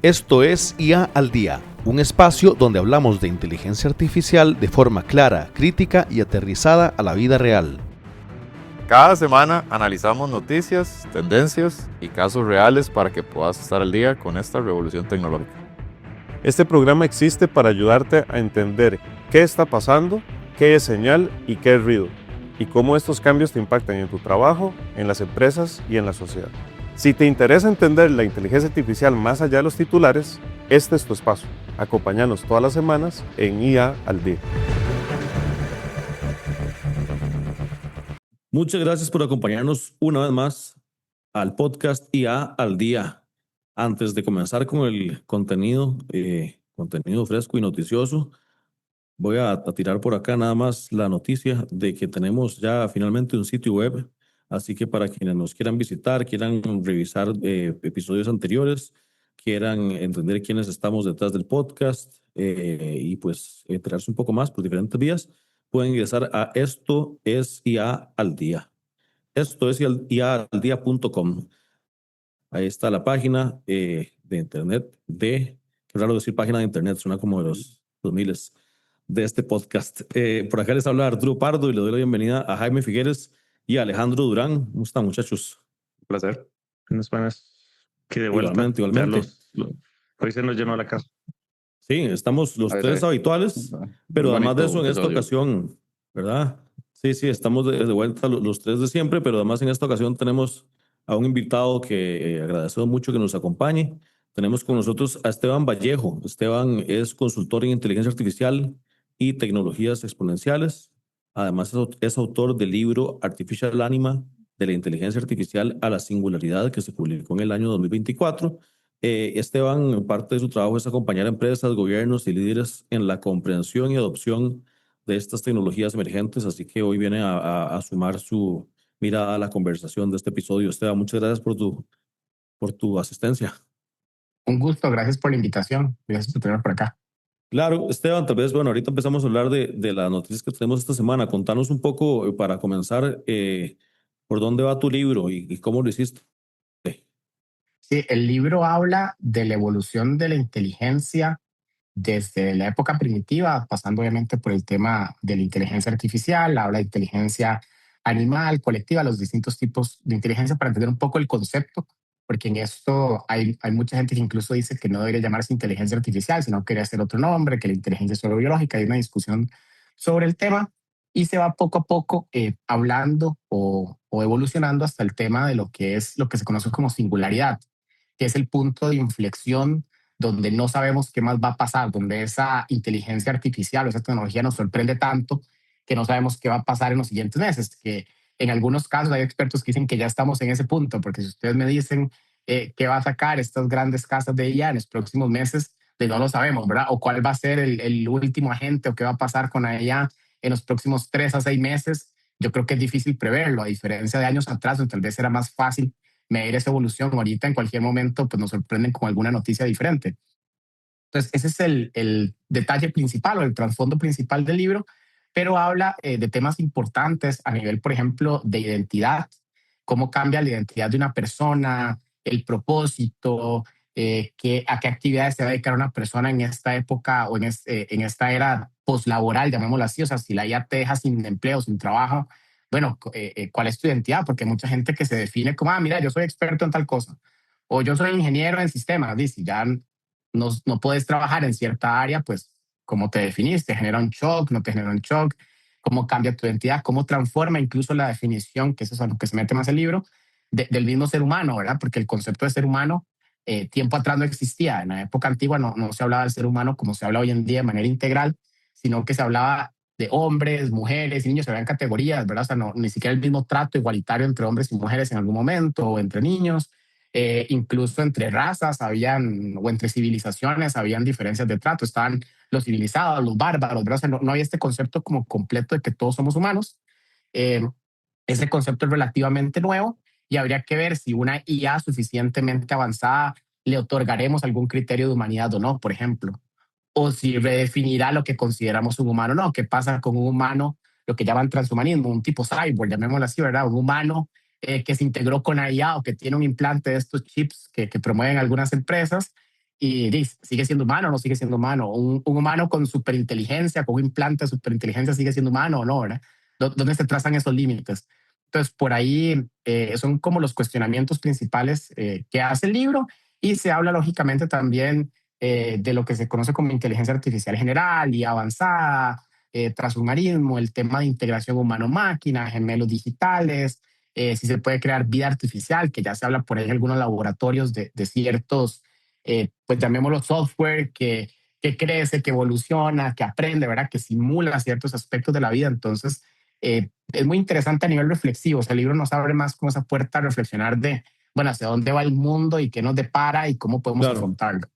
Esto es IA al Día, un espacio donde hablamos de inteligencia artificial de forma clara, crítica y aterrizada a la vida real. Cada semana analizamos noticias, tendencias y casos reales para que puedas estar al día con esta revolución tecnológica. Este programa existe para ayudarte a entender qué está pasando, qué es señal y qué es ruido, y cómo estos cambios te impactan en tu trabajo, en las empresas y en la sociedad. Si te interesa entender la inteligencia artificial más allá de los titulares, este es tu espacio. Acompáñanos todas las semanas en IA al Día. Muchas gracias por acompañarnos una vez más al podcast IA al Día. Antes de comenzar con el contenido fresco y noticioso, voy a tirar por acá nada más la noticia de que tenemos ya finalmente un sitio web. Así que para quienes nos quieran visitar, quieran revisar episodios anteriores, quieran entender quiénes estamos detrás del podcast y pues enterarse un poco más por diferentes vías, pueden ingresar a Esto es IA al Día. Esto es ialdía.com. Ahí está la página de internet qué raro decir página de internet, suena como de los 2000 de este podcast. Por acá les habla Arturo Pardo y le doy la bienvenida a Jaime Figueres y a Alejandro Durán. ¿Cómo están, muchachos? Un placer. Unas buenas. Que de vuelta. Igualmente. Hoy se nos llenó la casa. Sí, estamos los tres habituales, pero además de eso, en esta ocasión, ¿verdad? Sí, estamos de vuelta los tres de siempre, pero además en esta ocasión tenemos a un invitado que agradecemos mucho que nos acompañe. Tenemos con nosotros a Esteban Vallejo. Esteban es consultor en inteligencia artificial y tecnologías exponenciales. Además es autor del libro Artificial Anima, de la inteligencia artificial a la singularidad, que se publicó en el año 2024. Esteban, parte de su trabajo es acompañar a empresas, gobiernos y líderes en la comprensión y adopción de estas tecnologías emergentes, así que hoy viene a sumar su mirada a la conversación de este episodio. Esteban, muchas gracias por tu asistencia. Un gusto, gracias por la invitación. Gracias por tenerme por acá. Claro, Esteban, tal vez, bueno, ahorita empezamos a hablar de las noticias que tenemos esta semana. Contanos un poco, para comenzar, por dónde va tu libro y cómo lo hiciste. Sí, el libro habla de la evolución de la inteligencia desde la época primitiva, pasando obviamente por el tema de la inteligencia artificial, habla de inteligencia animal, colectiva, los distintos tipos de inteligencia para entender un poco el concepto, porque en esto hay mucha gente que incluso dice que no debería llamarse inteligencia artificial, sino que debería ser otro nombre, que la inteligencia es solo biológica. Hay una discusión sobre el tema y se va poco a poco hablando o evolucionando hasta el tema de lo que es lo que se conoce como singularidad, que es el punto de inflexión donde no sabemos qué más va a pasar, donde esa inteligencia artificial o esa tecnología nos sorprende tanto que no sabemos qué va a pasar en los siguientes meses, que en algunos casos hay expertos que dicen que ya estamos en ese punto, porque si ustedes me dicen qué va a sacar estas grandes casas de IA en los próximos meses, pues no lo sabemos, ¿verdad? O cuál va a ser el último agente o qué va a pasar con la IA en los próximos 3 a 6 meses, yo creo que es difícil preverlo, a diferencia de años atrás, donde tal vez era más fácil medir esa evolución. Ahorita en cualquier momento pues nos sorprenden con alguna noticia diferente. Entonces ese es el detalle principal o el trasfondo principal del libro, pero habla de temas importantes a nivel, por ejemplo, de identidad, cómo cambia la identidad de una persona, el propósito, a qué actividades se va a dedicar una persona en esta época o en esta era poslaboral, llamémoslo así. O sea, si la IA te deja sin empleo, sin trabajo, bueno, ¿cuál es tu identidad? Porque hay mucha gente que se define como, mira, yo soy experto en tal cosa, o yo soy ingeniero en sistemas. Dice, ya no puedes trabajar en cierta área, pues, ¿cómo te definiste? ¿Genera un shock? ¿No te genera un shock? ¿Cómo cambia tu identidad? ¿Cómo transforma incluso la definición, que eso es a lo que se mete más el libro, del mismo ser humano, ¿verdad? Porque el concepto de ser humano, tiempo atrás no existía. En la época antigua no se hablaba del ser humano como se habla hoy en día de manera integral, sino que se hablaba de hombres, mujeres y niños. Se habían categorías, ¿verdad? O sea, ni siquiera el mismo trato igualitario entre hombres y mujeres en algún momento, o entre niños. Incluso entre razas habían, o entre civilizaciones habían diferencias de trato. Estaban los civilizados, los bárbaros, ¿verdad? O sea, no había este concepto como completo de que todos somos humanos. Eh, Ese concepto es relativamente nuevo y habría que ver si una IA suficientemente avanzada le otorgaremos algún criterio de humanidad o no, por ejemplo, o si redefinirá lo que consideramos un humano o no. ¿Qué pasa con un humano, lo que llaman transhumanismo, un tipo cyborg, llamémoslo así, ¿verdad? Un humano que se integró con IA o que tiene un implante de estos chips que promueven algunas empresas y dice, ¿sigue siendo humano o no sigue siendo humano? Un humano con superinteligencia, con un implante de superinteligencia, ¿sigue siendo humano o no? ¿Verdad? ¿Dónde se trazan esos límites? Entonces, por ahí son como los cuestionamientos principales que hace el libro, y se habla lógicamente también de lo que se conoce como inteligencia artificial general y avanzada, transhumanismo, el tema de integración humano-máquina, gemelos digitales, si se puede crear vida artificial, que ya se habla por ahí en algunos laboratorios de ciertos, pues llamémoslo software, que crece, que evoluciona, que aprende, ¿verdad? Que simula ciertos aspectos de la vida. Entonces, es muy interesante a nivel reflexivo. O sea, el libro nos abre más como esa puerta a reflexionar de, bueno, hacia dónde va el mundo y qué nos depara y cómo podemos Claro. afrontarlo.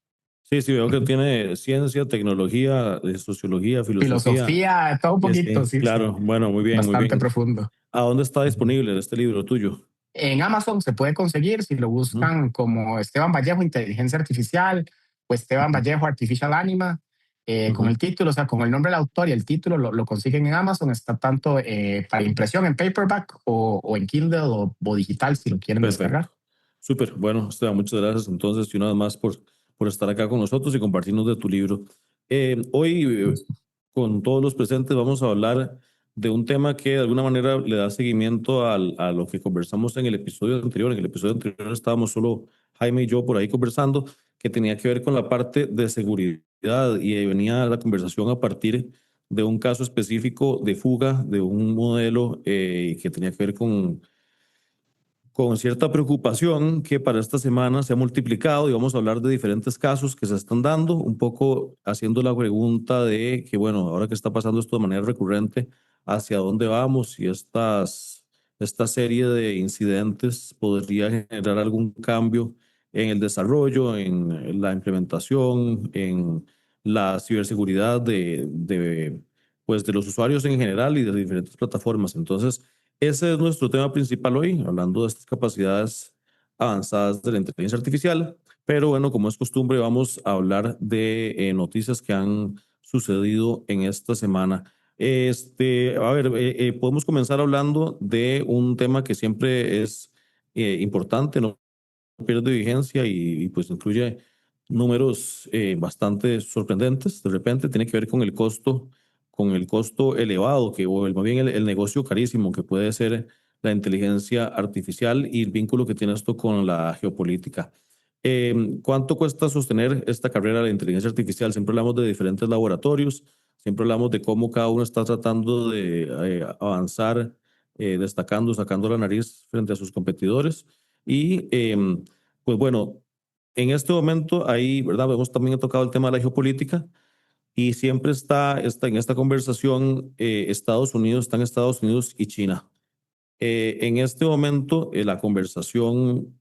Sí, sí, veo que tiene ciencia, tecnología, sociología, filosofía. Filosofía, todo un poquito, sí, sí. Claro, bueno, muy bien, muy Bastante bien. profundo. ¿A dónde está disponible este libro tuyo? En Amazon se puede conseguir si lo buscan como Esteban Vallejo, Inteligencia Artificial, o Esteban Vallejo, Artificial Anima, con el título, o sea, con el nombre del autor y el título lo consiguen en Amazon. Está tanto para impresión en paperback o en Kindle o digital si lo quieren descargar. Perfecto. Súper. Bueno, Esteban, muchas gracias entonces y una vez más por estar acá con nosotros y compartirnos de tu libro. Hoy, con todos los presentes, vamos a hablar de un tema que de alguna manera le da seguimiento a lo que conversamos en el episodio anterior. En el episodio anterior estábamos solo Jaime y yo por ahí conversando, que tenía que ver con la parte de seguridad, y venía la conversación a partir de un caso específico de fuga de un modelo que tenía que ver con cierta preocupación que para esta semana se ha multiplicado, y vamos a hablar de diferentes casos que se están dando, un poco haciendo la pregunta de que, bueno, ahora que está pasando esto de manera recurrente, ¿hacia dónde vamos? Y esta serie de incidentes podría generar algún cambio en el desarrollo, en la implementación, en la ciberseguridad pues, de los usuarios en general y de diferentes plataformas. Entonces, ese es nuestro tema principal hoy, hablando de estas capacidades avanzadas de la inteligencia artificial. Pero bueno, como es costumbre, vamos a hablar de noticias que han sucedido en esta semana. A ver, podemos comenzar hablando de un tema que siempre es importante, no pierde vigencia y pues incluye números bastante sorprendentes. De repente tiene que ver con el costo elevado, o más bien el negocio carísimo que puede ser la inteligencia artificial y el vínculo que tiene esto con la geopolítica. ¿Cuánto cuesta sostener esta carrera de la inteligencia artificial? Siempre hablamos de diferentes laboratorios, siempre hablamos de cómo cada uno está tratando de avanzar, destacando, sacando la nariz frente a sus competidores. Y pues bueno, en este momento ahí, ¿verdad? Hemos también tocado el tema de la geopolítica, y siempre está en esta conversación están Estados Unidos y China. En este momento la conversación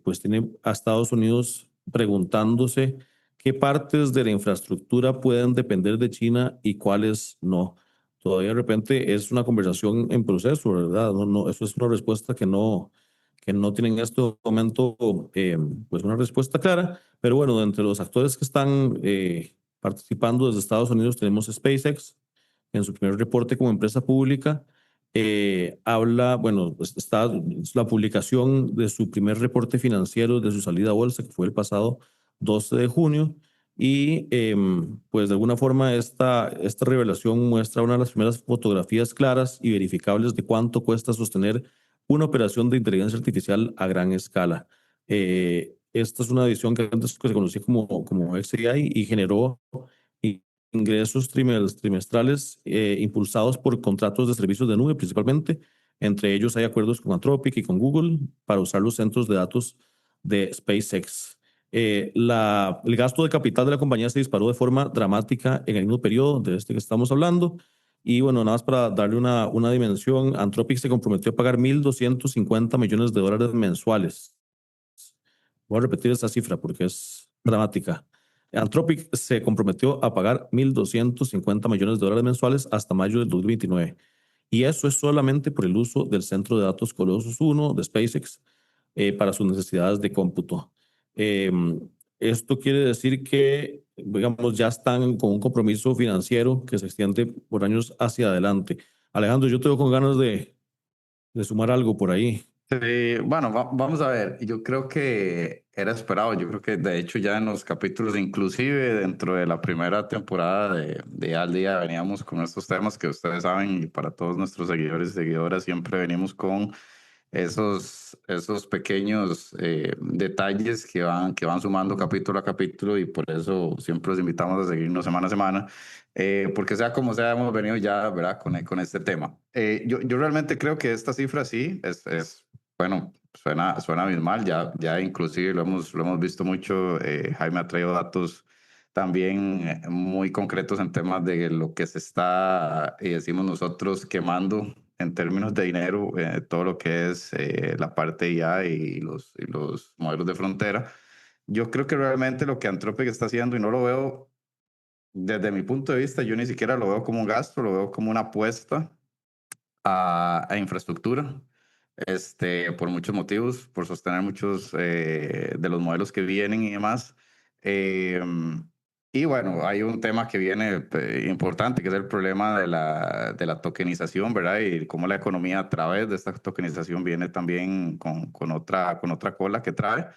pues tiene a Estados Unidos preguntándose qué partes de la infraestructura pueden depender de China y cuáles no. Todavía de repente es una conversación en proceso, ¿verdad? Eso es una respuesta que no tiene en este momento pues una respuesta clara, pero bueno, entre los actores que están participando desde Estados Unidos tenemos SpaceX en su primer reporte como empresa pública. Habla, bueno, pues está la publicación de su primer reporte financiero de su salida a bolsa, que fue el pasado 12 de junio, y pues de alguna forma esta revelación muestra una de las primeras fotografías claras y verificables de cuánto cuesta sostener una operación de inteligencia artificial a gran escala. Esta es una división que antes se conocía como XAI y generó ingresos trimestrales impulsados por contratos de servicios de nube principalmente. Entre ellos hay acuerdos con Anthropic y con Google para usar los centros de datos de SpaceX. El gasto de capital de la compañía se disparó de forma dramática en el mismo periodo de este que estamos hablando. Y bueno, nada más para darle una dimensión, Anthropic se comprometió a pagar $1.250 millones mensuales. Voy a repetir esa cifra porque es dramática. Anthropic se comprometió a pagar $1.250 millones mensuales hasta mayo del 2029. Y eso es solamente por el uso del centro de datos Colossus 1 de SpaceX para sus necesidades de cómputo. Esto quiere decir que, digamos, ya están con un compromiso financiero que se extiende por años hacia adelante. Alejandro, yo tengo con ganas de sumar algo por ahí. Sí, bueno, vamos a ver. Yo creo que era esperado. Yo creo que de hecho ya en los capítulos, inclusive dentro de la primera temporada de Al Día, veníamos con estos temas que ustedes saben y para todos nuestros seguidores y seguidoras siempre venimos con esos pequeños detalles que van sumando capítulo a capítulo y por eso siempre los invitamos a seguirnos semana a semana, porque sea como sea, hemos venido ya, ¿verdad? Con este tema. Yo realmente creo que esta cifra sí bueno, suena abismal, ya inclusive lo hemos visto mucho. Jaime ha traído datos también muy concretos en temas de lo que se está, y decimos nosotros, quemando en términos de dinero, todo lo que es la parte IA y los modelos de frontera. Yo creo que realmente lo que Anthropic está haciendo, y no lo veo desde mi punto de vista, yo ni siquiera lo veo como un gasto, lo veo como una apuesta a infraestructura, por muchos motivos, por sostener muchos de los modelos que vienen y demás. Eh, y bueno, hay un tema que viene importante, que es el problema de la tokenización, ¿verdad? Y cómo la economía a través de esta tokenización viene también con otra cola que trae.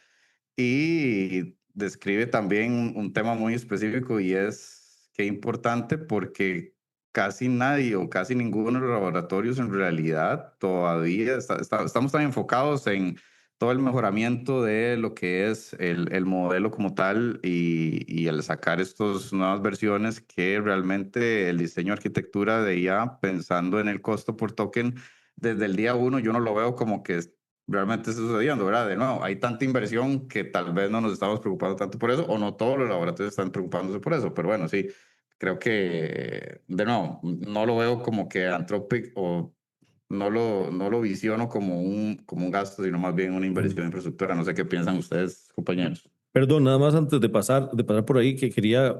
Y describe también un tema muy específico y es que importante porque casi nadie o casi ninguno de los laboratorios en realidad todavía estamos tan enfocados en todo el mejoramiento de lo que es el modelo como tal y el sacar estas nuevas versiones que realmente el diseño de arquitectura de IA pensando en el costo por token desde el día uno yo no lo veo como que realmente está sucediendo, ¿verdad? De nuevo, hay tanta inversión que tal vez no nos estamos preocupando tanto por eso, o no todos los laboratorios están preocupándose por eso, pero bueno, sí, creo que, de nuevo, no lo veo como que Anthropic o no lo visiono como un gasto, sino más bien una inversión en infraestructura. No sé qué piensan ustedes, compañeros. Perdón, nada más antes de pasar por ahí, que quería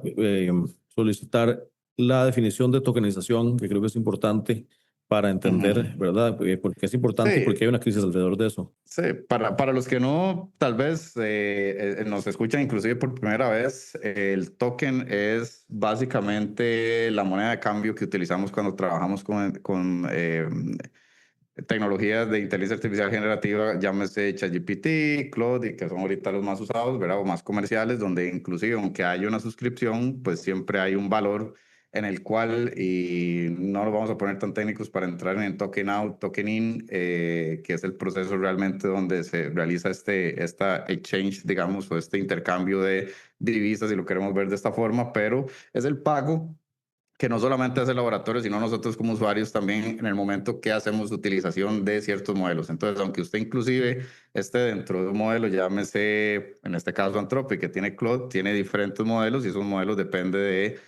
solicitar la definición de tokenización, que creo que es importante para entender, Ujú. ¿verdad? Porque es importante y porque Sí, hay una crisis alrededor de eso. sí, para los que no, tal vez nos escuchan inclusive por primera vez, el token es básicamente la moneda de cambio que utilizamos cuando trabajamos con tecnologías de inteligencia artificial generativa, llámese ChatGPT, Claude, y que son ahorita los más usados, ¿verdad? O más comerciales, donde inclusive aunque haya una suscripción, pues siempre hay un valor en el cual, y no lo vamos a poner tan técnicos para entrar en token out, token in, que es el proceso realmente donde se realiza esta exchange, digamos, o este intercambio de divisas, si lo queremos ver de esta forma, pero es el pago que no solamente hace el laboratorio, sino nosotros como usuarios también en el momento que hacemos utilización de ciertos modelos. Entonces, aunque usted inclusive esté dentro de un modelo, llámese, en este caso Anthropic, que tiene Claude, tiene diferentes modelos y esos modelos depende de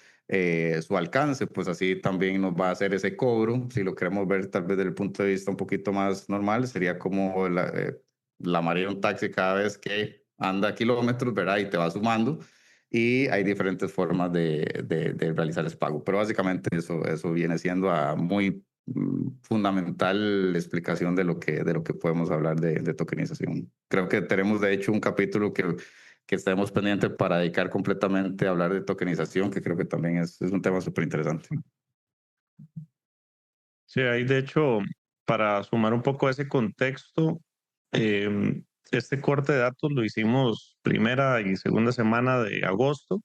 su alcance, pues así también nos va a hacer ese cobro. Si lo queremos ver tal vez desde el punto de vista un poquito más normal, sería como la marea de un taxi cada vez que anda kilómetros, ¿verdad? Y te va sumando y hay diferentes formas de realizar ese pago. Pero básicamente eso viene siendo a muy fundamental explicación de lo que podemos hablar de tokenización. Creo que tenemos de hecho un capítulo que estemos pendientes para dedicar completamente a hablar de tokenización, que creo que también es un tema súper interesante. Sí, ahí de hecho, para sumar un poco a ese contexto, este corte de datos lo hicimos primera y segunda semana de agosto.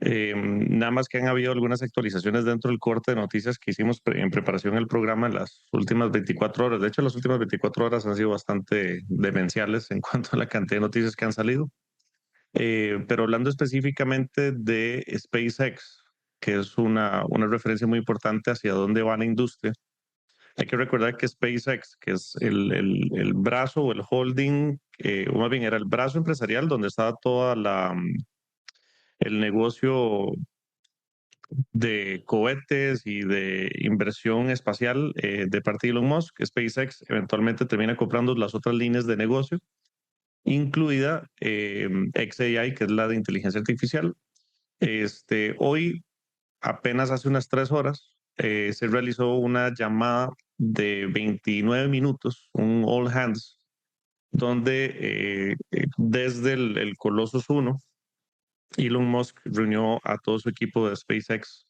Nada más que han habido algunas actualizaciones dentro del corte de noticias que hicimos en preparación del programa en las últimas 24 horas. De hecho, las últimas 24 horas han sido bastante demenciales en cuanto a la cantidad de noticias que han salido. Pero hablando específicamente de SpaceX, que es una referencia muy importante hacia dónde va la industria, hay que recordar que SpaceX, que es el brazo o el holding, o más bien era el brazo empresarial donde estaba toda el negocio de cohetes y de inversión espacial de parte de Elon Musk. SpaceX eventualmente termina comprando las otras líneas de negocio, incluida xAI, que es la de inteligencia artificial. Hoy, apenas hace unas 3 horas, se realizó una llamada de 29 minutos, un all hands, donde desde el Colossus 1, Elon Musk reunió a todo su equipo de SpaceX.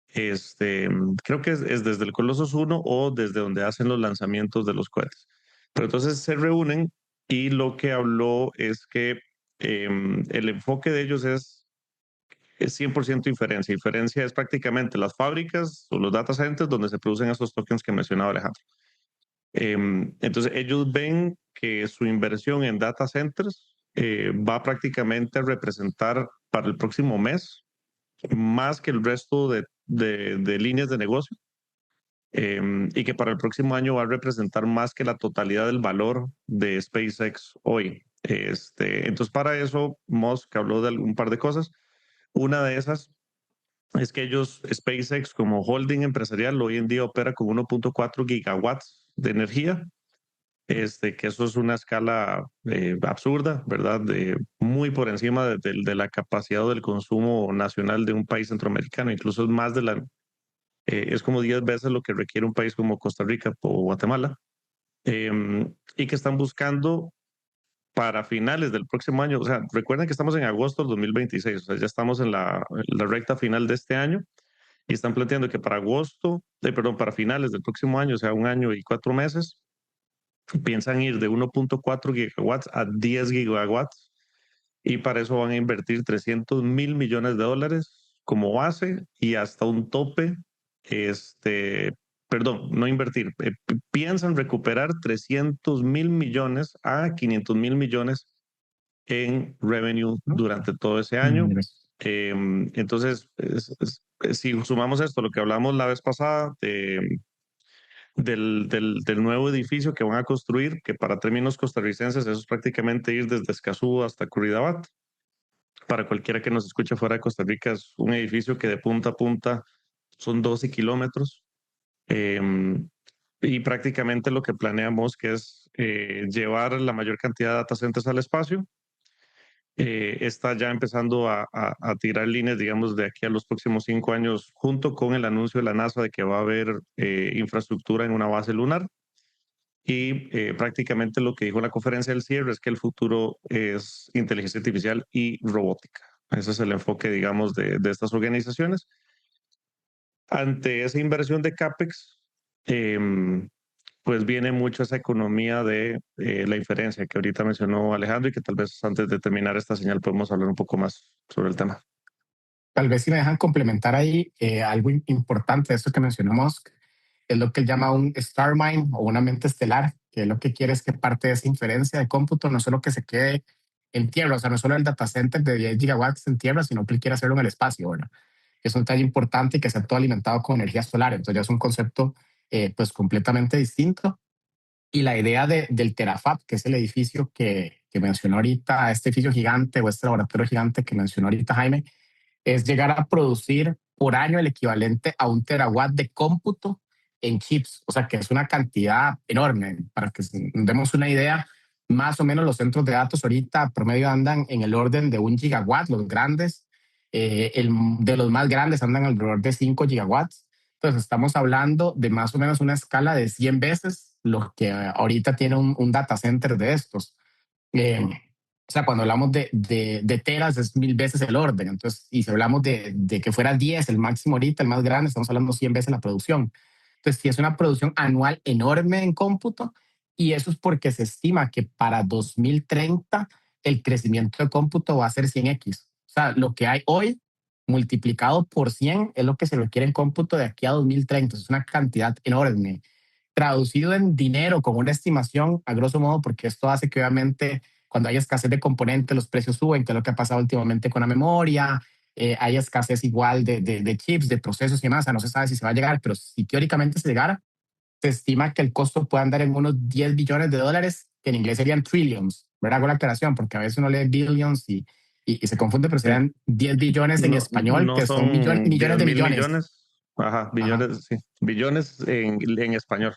Creo que es desde el Colossus 1 o desde donde hacen los lanzamientos de los cohetes. Pero entonces se reúnen y lo que habló es que el enfoque de ellos es 100% inferencia. Inferencia es prácticamente las fábricas o los data centers donde se producen esos tokens que mencionaba Alejandro. Entonces ellos ven que su inversión en data centers va prácticamente a representar para el próximo mes más que el resto de líneas de negocio, y que para el próximo año va a representar más que la totalidad del valor de SpaceX hoy. Entonces para eso Musk habló de un par de cosas. Una de esas es que ellos, SpaceX como holding empresarial, hoy en día opera con 1.4 gigawatts de energía, que eso es una escala absurda, ¿verdad? Muy por encima de la capacidad del consumo nacional de un país centroamericano, incluso es más es como 10 veces lo que requiere un país como Costa Rica o Guatemala, y que están buscando para finales del próximo año. O sea, recuerden que estamos en agosto del 2026, o sea, ya estamos en la recta final de este año y están planteando que para para finales del próximo año, o sea, un año y 4 meses, piensan ir de 1.4 gigawatts a 10 gigawatts, y para eso van a invertir $300.000 millones como base y hasta un tope, perdón, no invertir, piensan recuperar 300.000 millones a 500.000 millones en revenue ¿no? durante todo ese año. Mira. Entonces, si sumamos esto, lo que hablamos la vez pasada del nuevo edificio que van a construir, que para términos costarricenses eso es prácticamente ir desde Escazú hasta Curridabat. Para cualquiera que nos escuche fuera de Costa Rica, es un edificio que de punta a punta son 12 kilómetros. Y prácticamente lo que planeamos que es llevar la mayor cantidad de data centers al espacio. Está ya empezando a tirar líneas, digamos, de aquí a los próximos 5 años, junto con el anuncio de la NASA de que va a haber infraestructura en una base lunar. Y prácticamente lo que dijo en la conferencia del cierre es que el futuro es inteligencia artificial y robótica. Ese es el enfoque, digamos, de estas organizaciones. Ante esa inversión de CAPEX, pues viene mucho esa economía de la inferencia que ahorita mencionó Alejandro, y que tal vez antes de terminar esta señal podemos hablar un poco más sobre el tema. Tal vez si me dejan complementar ahí algo importante de esto que mencionamos, es lo que él llama un star mind o una mente estelar, que lo que quiere es que parte de esa inferencia de cómputo no solo que se quede en tierra, o sea, no solo el data center de 10 gigawatts en tierra, sino que él quiere hacerlo en el espacio, ¿verdad? Es un detalle importante y que sea todo alimentado con energía solar. Entonces ya es un concepto pues completamente distinto. Y la idea del Terafab, que es el edificio que mencionó ahorita, este edificio gigante o este laboratorio gigante que mencionó ahorita Jaime, es llegar a producir por año el equivalente a 1 terawatt de cómputo en chips. O sea, que es una cantidad enorme. Para que nos demos una idea, más o menos los centros de datos ahorita promedio andan en el orden de 1 gigawatt, los grandes. De los más grandes andan alrededor de 5 gigawatts. Entonces estamos hablando de más o menos una escala de 100 veces lo que ahorita tiene un data center de estos. O sea, cuando hablamos de teras es 1000 veces el orden. Entonces, y si hablamos de que fuera 10, el máximo ahorita, el más grande, estamos hablando 100 veces la producción. Entonces, sí es una producción anual enorme en cómputo, y eso es porque se estima que para 2030 el crecimiento de cómputo va a ser 100x. O sea, lo que hay hoy multiplicado por 100 es lo que se requiere en cómputo de aquí a 2030. Es una cantidad enorme. Traducido en dinero, como una estimación, a grosso modo, porque esto hace que obviamente cuando hay escasez de componentes los precios suben, que es lo que ha pasado últimamente con la memoria, hay escasez igual de chips, de procesos y demás. O sea, no se sabe si se va a llegar, pero si teóricamente se llegara, se estima que el costo puede andar en unos 10 billones de dólares, que en inglés serían trillions, ¿verdad? Hago la aclaración, porque a veces uno lee billions y se confunde, pero serían 10 billones en español, No que son millones de 10.000 millones. millones. Ajá, billones, Ajá. sí. Billones en español.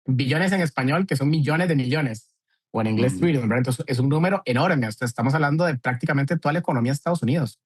Billones en español, que son millones de millones, o en inglés trillion, ¿verdad? Entonces es un número enorme. O sea, estamos hablando de prácticamente toda la economía de Estados Unidos.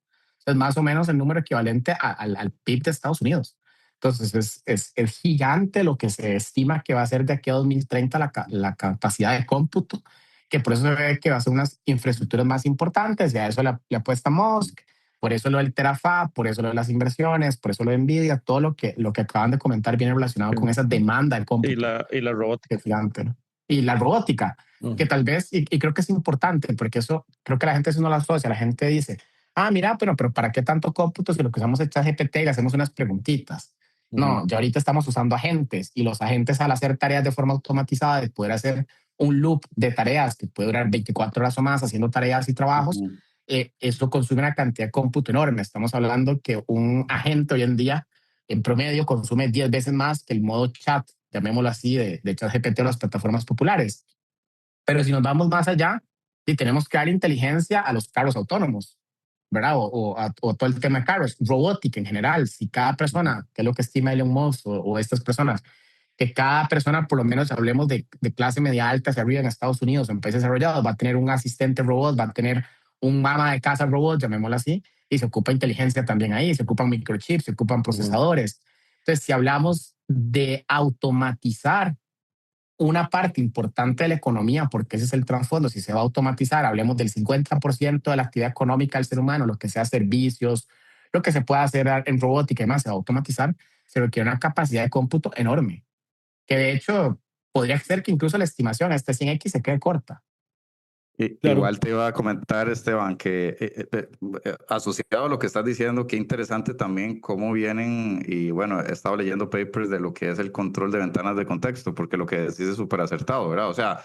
Es más o menos el número equivalente al PIB de Estados Unidos. Entonces es gigante lo que se estima que va a ser de aquí a 2030 la capacidad de cómputo, que por eso se ve que va a ser unas infraestructuras más importantes, y a eso le apuesta Musk. Por eso lo del Terafab, por eso lo de las inversiones, por eso lo de Nvidia, todo lo que acaban de comentar viene relacionado con esa demanda del Y cómputo, la que robótica. es gigante, ¿no? y la robótica, Ujú. que tal vez, y creo que es importante, porque eso, creo que la gente eso no lo asocia, la gente dice, ah, mira, pero ¿para qué tanto cómputo si lo que usamos es ChatGPT y le hacemos unas preguntitas? Ujú. No, ya ahorita estamos usando agentes y los agentes al hacer tareas de forma automatizada, de poder hacer un loop de tareas que puede durar 24 horas o más haciendo tareas y trabajos, Ujú. eso consume una cantidad de cómputo enorme. Estamos hablando que un agente hoy en día en promedio consume 10 veces más que el modo chat, llamémoslo así, de ChatGPT o las plataformas populares. Pero si nos vamos más allá, y tenemos que dar inteligencia a los carros autónomos, ¿verdad? O todo el tema de carros, robótica en general. Si cada persona, que es lo que estima Elon Musk o estas personas, que cada persona, por lo menos hablemos de clase media alta hacia arriba en Estados Unidos, en países desarrollados, va a tener un asistente robot, va a tener un mama de casa robot, llamémoslo así, y se ocupa inteligencia también ahí, se ocupan microchips, se ocupan Ujú. procesadores. Entonces, si hablamos de automatizar una parte importante de la economía, porque ese es el trasfondo, si se va a automatizar, hablemos del 50% de la actividad económica del ser humano, lo que sea servicios, lo que se pueda hacer en robótica y demás, se va a automatizar, se requiere una capacidad de cómputo enorme, que de hecho podría ser que incluso la estimación a este 100x se quede corta. Claro. Igual te iba a comentar, Esteban, que asociado a lo que estás diciendo, qué interesante también cómo vienen, y bueno, he estado leyendo papers de lo que es el control de ventanas de contexto, porque lo que decís es súper acertado, ¿verdad? O sea,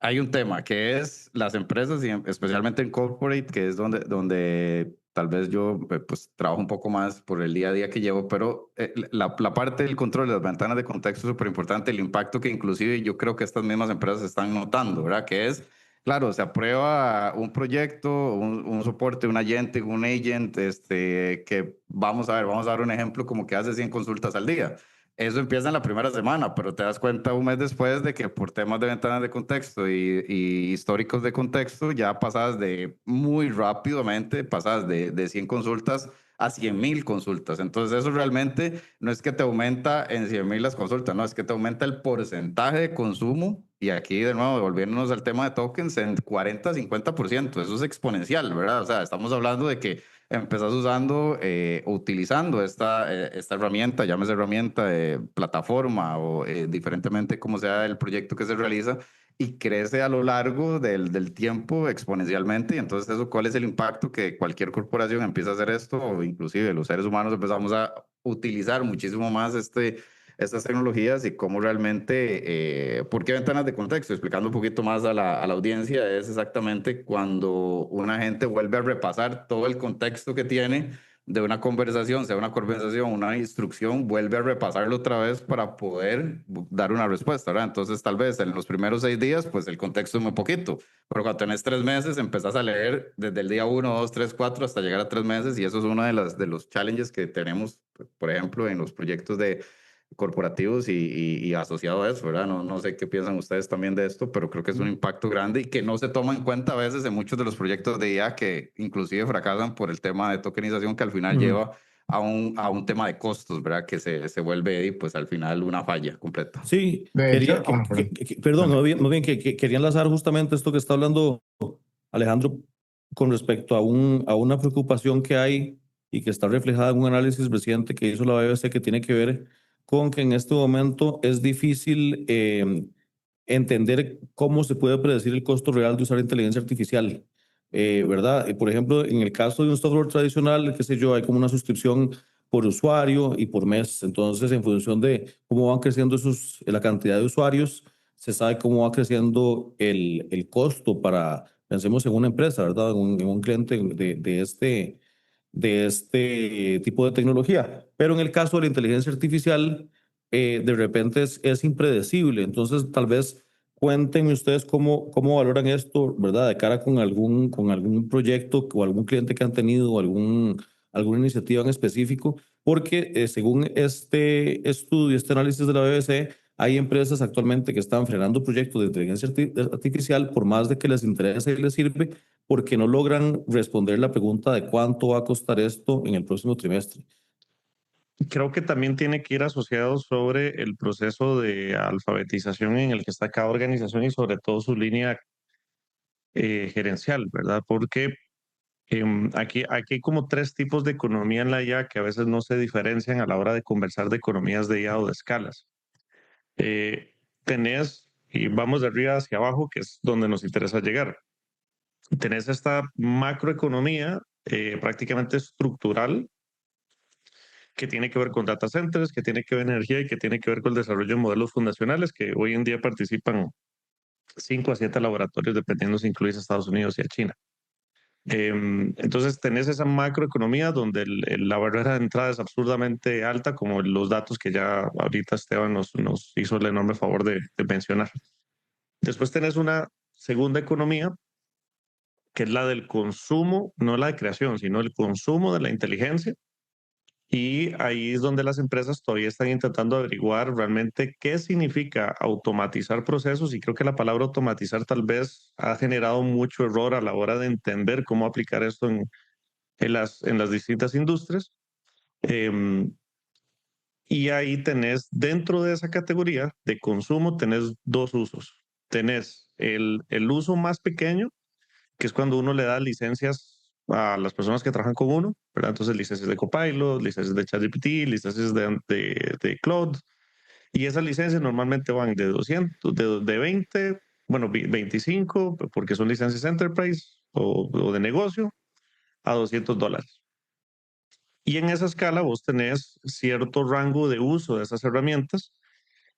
hay un tema que es las empresas, y especialmente en corporate, que es donde tal vez yo pues trabajo un poco más por el día a día que llevo, pero la parte del control de las ventanas de contexto es súper importante, el impacto que inclusive yo creo que estas mismas empresas están notando, ¿verdad? Que es, claro, se aprueba un proyecto, un soporte, un agente, un agent, que vamos a dar un ejemplo como que hace 100 consultas al día. Eso empieza en la primera semana, pero te das cuenta un mes después de que por temas de ventanas de contexto y históricos de contexto, ya pasas de muy rápidamente, pasas de 100 consultas a 100,000 consultas. Entonces eso realmente no es que te aumenta en 100,000 las consultas, no, es que te aumenta el porcentaje de consumo. Y aquí de nuevo, volviéndonos al tema de tokens, en 40-50%. Eso es exponencial, ¿verdad? O sea, estamos hablando de que empezás usando o utilizando esta herramienta, llámese herramienta, plataforma o diferentemente como sea el proyecto que se realiza, y crece a lo largo del tiempo exponencialmente. Y entonces eso, ¿cuál es el impacto que cualquier corporación empieza a hacer esto? O inclusive los seres humanos empezamos a utilizar muchísimo más estas tecnologías, y cómo realmente, ¿por qué ventanas de contexto? Explicando un poquito más a la audiencia, es exactamente cuando una gente vuelve a repasar todo el contexto que tiene de una conversación, sea una conversación, una instrucción, vuelve a repasarlo otra vez para poder dar una respuesta, ¿verdad? Entonces, tal vez en los primeros 6 días, pues el contexto es muy poquito, pero cuando tenés 3 meses, empezás a leer desde el día 1, 2, 3, 4 hasta llegar a 3 meses, y eso es uno de los challenges que tenemos, por ejemplo, en los proyectos de corporativos y asociado a eso, ¿verdad? No sé qué piensan ustedes también de esto, pero creo que es un impacto grande y que no se toma en cuenta a veces en muchos de los proyectos de IA, que inclusive fracasan por el tema de tokenización, que al final Ujú. lleva a un tema de costos, ¿verdad? Que se vuelve y pues al final una falla completa. Sí, De quería, hecho, perdón, perdón, dale. más bien que quería enlazar justamente esto que está hablando Alejandro con respecto a una preocupación que hay y que está reflejada en un análisis reciente que hizo la BBC, que tiene que ver con que en este momento es difícil entender cómo se puede predecir el costo real de usar inteligencia artificial, ¿verdad? Por ejemplo, en el caso de un software tradicional, qué sé yo, hay como una suscripción por usuario y por mes. Entonces, en función de cómo van creciendo la cantidad de usuarios, se sabe cómo va creciendo el costo para, pensemos en una empresa, ¿verdad? En un cliente de este tipo de tecnología. Pero en el caso de la inteligencia artificial, de repente es impredecible. Entonces, tal vez cuéntenme ustedes cómo valoran esto, ¿verdad? De cara con algún proyecto o algún cliente que han tenido o alguna iniciativa en específico, porque según este estudio, este análisis de la BBC, hay empresas actualmente que están frenando proyectos de inteligencia artificial por más de que les interesa y les sirve, porque no logran responder la pregunta de cuánto va a costar esto en el próximo trimestre. Creo que también tiene que ir asociado sobre el proceso de alfabetización en el que está cada organización y sobre todo su línea gerencial, ¿verdad? Porque aquí hay como tres tipos de economía en la IA que a veces no se diferencian a la hora de conversar de economías de IA o de escalas. Tenés y vamos de arriba hacia abajo, que es donde nos interesa llegar. Tenés esta macroeconomía prácticamente estructural que tiene que ver con data centers, que tiene que ver energía y que tiene que ver con el desarrollo de modelos fundacionales, que hoy en día participan 5 a 7 laboratorios, dependiendo si incluís a Estados Unidos y a China. Entonces tenés esa macroeconomía donde la barrera de entrada es absurdamente alta, como los datos que ya ahorita Esteban nos hizo el enorme favor de mencionar. Después tenés una segunda economía, que es la del consumo, no la de creación, sino el consumo de la inteligencia. Y ahí es donde las empresas todavía están intentando averiguar realmente qué significa automatizar procesos, y creo que la palabra automatizar tal vez ha generado mucho error a la hora de entender cómo aplicar esto en las distintas industrias. Y ahí tenés, dentro de esa categoría de consumo, tenés dos usos. Tenés el uso más pequeño, que es cuando uno le da licencias a las personas que trabajan con uno, ¿verdad? Entonces, licencias de Copilot, licencias de ChatGPT, licencias de Cloud. Y esas licencias normalmente van de 200, de 20, bueno, 25, porque son licencias Enterprise o de negocio, a $200. Y en esa escala vos tenés cierto rango de uso de esas herramientas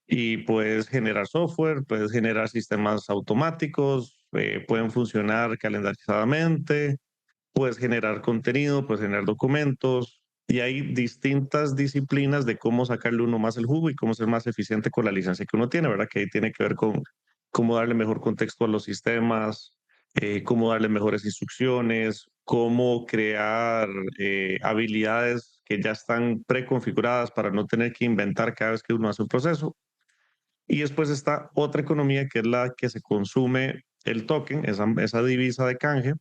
y puedes generar software, puedes generar sistemas automáticos, pueden funcionar calendarizadamente, puedes generar contenido, puedes generar documentos, y hay distintas disciplinas de cómo sacarle uno más el jugo y cómo ser más eficiente con la licencia que uno tiene, ¿verdad? Que ahí tiene que ver con cómo darle mejor contexto a los sistemas, cómo darle mejores instrucciones, cómo crear habilidades que ya están preconfiguradas para no tener que inventar cada vez que uno hace un proceso. Y después está otra economía, que es la que se consume el token, esa divisa de canje,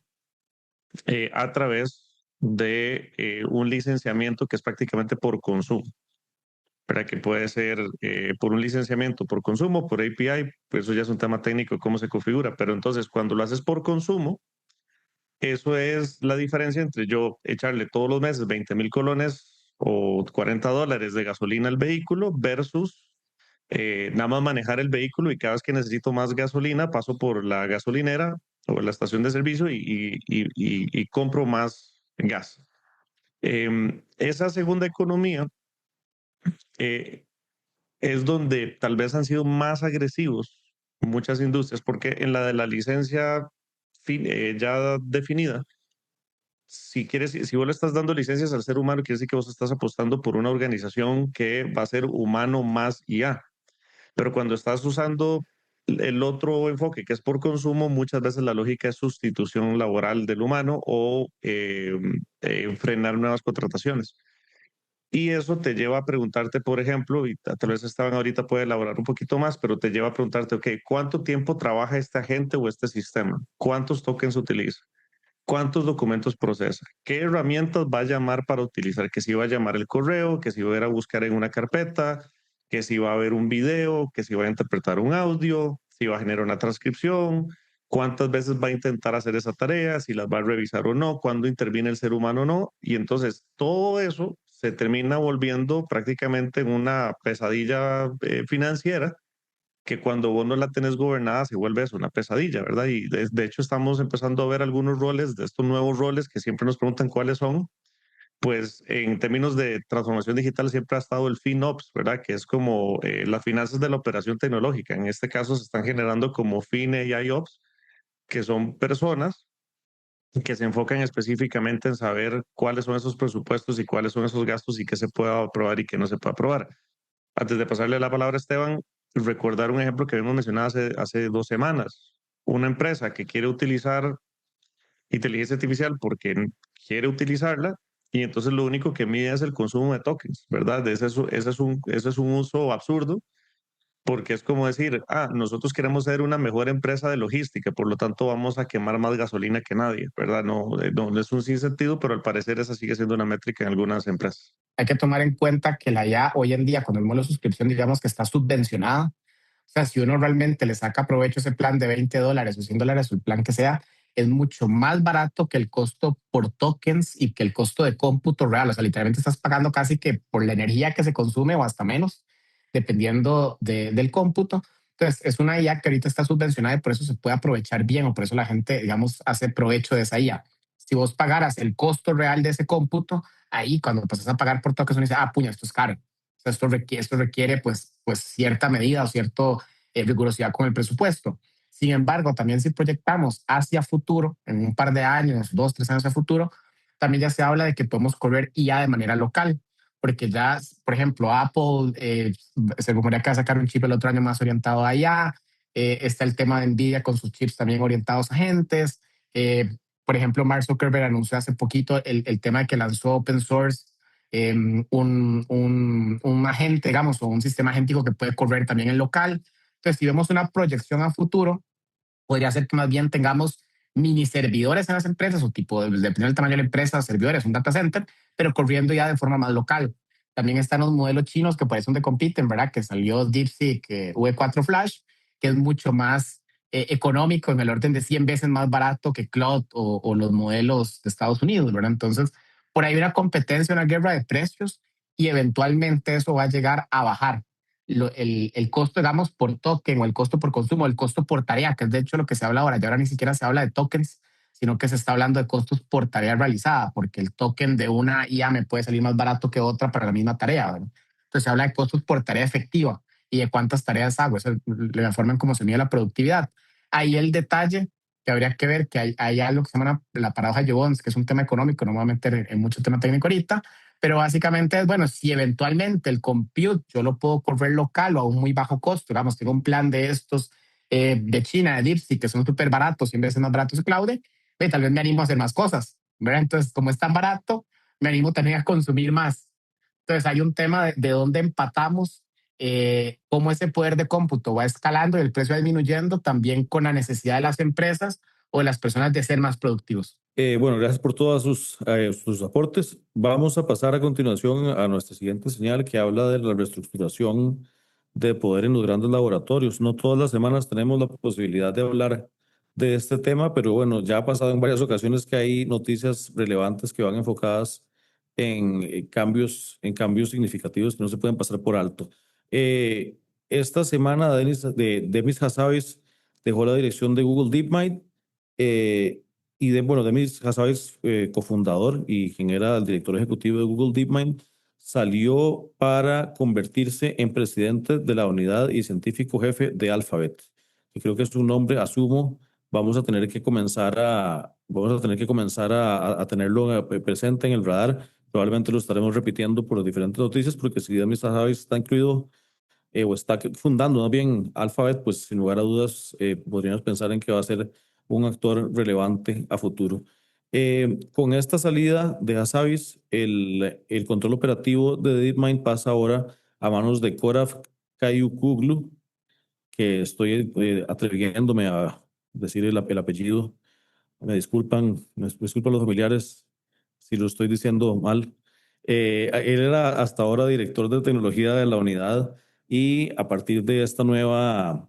a través de un licenciamiento que es prácticamente por consumo, para que puede ser por un licenciamiento por consumo, por API, pues eso ya es un tema técnico de cómo se configura, pero entonces cuando lo haces por consumo, eso es la diferencia entre yo echarle todos los meses 20,000 colones o $40 de gasolina al vehículo versus nada más manejar el vehículo, y cada vez que necesito más gasolina paso por la gasolinera o la estación de servicio y compro más gas. Esa segunda economía eh, es donde tal vez han sido más agresivos muchas industrias, porque en la de la licencia ya definida, si vos le estás dando licencias al ser humano, quiere decir que vos estás apostando por una organización que va a ser humano más IA. Pero cuando estás usando el otro enfoque, que es por consumo, muchas veces la lógica es sustitución laboral del humano o frenar nuevas contrataciones. Y eso te lleva a preguntarte, por ejemplo, y tal vez Esteban ahorita puede elaborar un poquito más, pero te lleva a preguntarte, ok, ¿cuánto tiempo trabaja este agente o este sistema? ¿Cuántos tokens utiliza? ¿Cuántos documentos procesa? ¿Qué herramientas va a llamar para utilizar? Que si va a llamar el correo, que si va a ir a buscar en una carpeta, que si va a ver un video, que si va a interpretar un audio, si va a generar una transcripción, cuántas veces va a intentar hacer esa tarea, si las va a revisar o no, cuándo interviene el ser humano o no. Y entonces todo eso se termina volviendo prácticamente en una pesadilla financiera, que cuando vos no la tenés gobernada se vuelve eso, una pesadilla, ¿verdad? Y de hecho estamos empezando a ver algunos roles, de estos nuevos roles que siempre nos preguntan cuáles son. Pues en términos de transformación digital siempre ha estado el FinOps, ¿verdad? Que es como las finanzas de la operación tecnológica. En este caso se están generando como FinAIOps, que son personas que se enfocan específicamente en saber cuáles son esos presupuestos y cuáles son esos gastos y qué se puede aprobar y qué no se puede aprobar. Antes de pasarle la palabra a Esteban, recordar un ejemplo que habíamos mencionado hace 2 semanas. Una empresa que quiere utilizar inteligencia artificial porque quiere utilizarla, y entonces lo único que mide es el consumo de tokens, ¿verdad? Ese es un uso absurdo, porque es como decir, nosotros queremos ser una mejor empresa de logística, por lo tanto vamos a quemar más gasolina que nadie, ¿verdad? No es un sinsentido, pero al parecer esa sigue siendo una métrica en algunas empresas. Hay que tomar en cuenta que la IA hoy en día, cuando vemos la suscripción, digamos que está subvencionada. O sea, si uno realmente le saca provecho a ese plan de $20 o $100 o el plan que sea, es mucho más barato que el costo por tokens y que el costo de cómputo real. O sea, literalmente estás pagando casi que por la energía que se consume o hasta menos, dependiendo del cómputo. Entonces, es una IA que ahorita está subvencionada y por eso se puede aprovechar bien o por eso la gente, digamos, hace provecho de esa IA. Si vos pagaras el costo real de ese cómputo, ahí cuando pasas a pagar por tokens, uno dice, puña, esto es caro. O sea, esto requiere pues cierta medida o cierta rigurosidad con el presupuesto. Sin embargo, también si proyectamos hacia futuro, en un par de años, 2, 3 años a futuro, también ya se habla de que podemos correr IA de manera local, porque ya, por ejemplo, Apple se rumorea que va a sacar un chip el otro año más orientado a IA. Está el tema de Nvidia con sus chips también orientados a agentes. Por ejemplo, Mark Zuckerberg anunció hace poquito el tema de que lanzó open source un agente, digamos, o un sistema agéntico que puede correr también en local. Entonces, si vemos una proyección a futuro, podría ser que más bien tengamos mini servidores en las empresas o tipo, dependiendo del tamaño de la empresa, servidores, un data center, pero corriendo ya de forma más local. También están los modelos chinos que por eso donde compiten, ¿verdad? Que salió DeepSeek V4 Flash, que es mucho más económico, en el orden de 100 veces más barato que Cloud o los modelos de Estados Unidos, ¿verdad? Entonces, por ahí hay una competencia, una guerra de precios y eventualmente eso va a llegar a bajar el costo, digamos, por token o el costo por consumo, el costo por tarea, que es de hecho lo que se habla ahora. Y ahora ni siquiera se habla de tokens, sino que se está hablando de costos por tarea realizada, porque el token de una IA me puede salir más barato que otra para la misma tarea, ¿verdad? Entonces se habla de costos por tarea efectiva y de cuántas tareas hago. Esa es la forma en cómo se mide la productividad. Ahí el detalle que habría que ver, que hay algo que se llama la paradoja de Jevons, que es un tema económico, no me voy a meter en mucho tema técnico ahorita, pero básicamente es, bueno, si eventualmente el compute yo lo puedo correr local o a un muy bajo costo, digamos, tengo un plan de estos de China, de DeepSeek, que son súper baratos, 100 veces más baratos que Cloud, tal vez me animo a hacer más cosas, ¿verdad? Entonces, como es tan barato, me animo también a consumir más. Entonces, hay un tema de dónde empatamos, cómo ese poder de cómputo va escalando y el precio va disminuyendo también con la necesidad de las empresas o de las personas de ser más productivos. Bueno, gracias por todos sus aportes. Vamos a pasar a continuación a nuestra siguiente señal que habla de la reestructuración de poder en los grandes laboratorios. No todas las semanas tenemos la posibilidad de hablar de este tema, pero bueno, ya ha pasado en varias ocasiones que hay noticias relevantes que van enfocadas en cambios significativos que no se pueden pasar por alto. Esta semana, Demis Hassabis dejó la dirección de Google DeepMind. Bueno, Demis Hassabis, cofundador y quien era el director ejecutivo de Google DeepMind, salió para convertirse en presidente de la unidad y científico jefe de Alphabet. Y creo que es un nombre, asumo, vamos a tener que comenzar a tenerlo presente en el radar. Probablemente lo estaremos repitiendo por diferentes noticias, porque si Demis Hassabis está incluido o está fundando más bien Alphabet, pues sin lugar a dudas podríamos pensar en que va a ser un actor relevante a futuro. Con esta salida de Hassabis, el control operativo de DeepMind pasa ahora a manos de Koraf Kayukuglu, que estoy atreviéndome a decir el apellido. Me disculpan los familiares si lo estoy diciendo mal. Él era hasta ahora director de tecnología de la unidad y a partir de esta nueva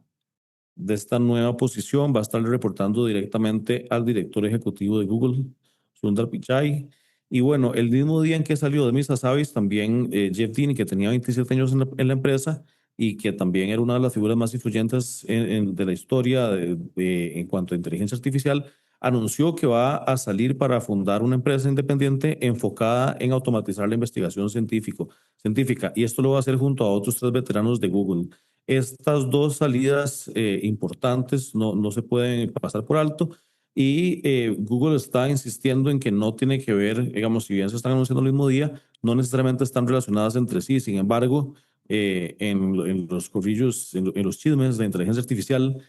posición va a estar reportando directamente al director ejecutivo de Google, Sundar Pichai. Y bueno, el mismo día en que salió Demis Hassabis, también Jeff Dean, que tenía 27 años en la empresa y que también era una de las figuras más influyentes de la historia en cuanto a inteligencia artificial, anunció que va a salir para fundar una empresa independiente enfocada en automatizar la investigación científica. Y esto lo va a hacer junto a otros 3 veteranos de Google. Estas dos salidas importantes no se pueden pasar por alto y Google está insistiendo en que no tiene que ver, digamos, si bien se están anunciando el mismo día, no necesariamente están relacionadas entre sí. Sin embargo, en los corrillos, en los chismes de inteligencia artificial,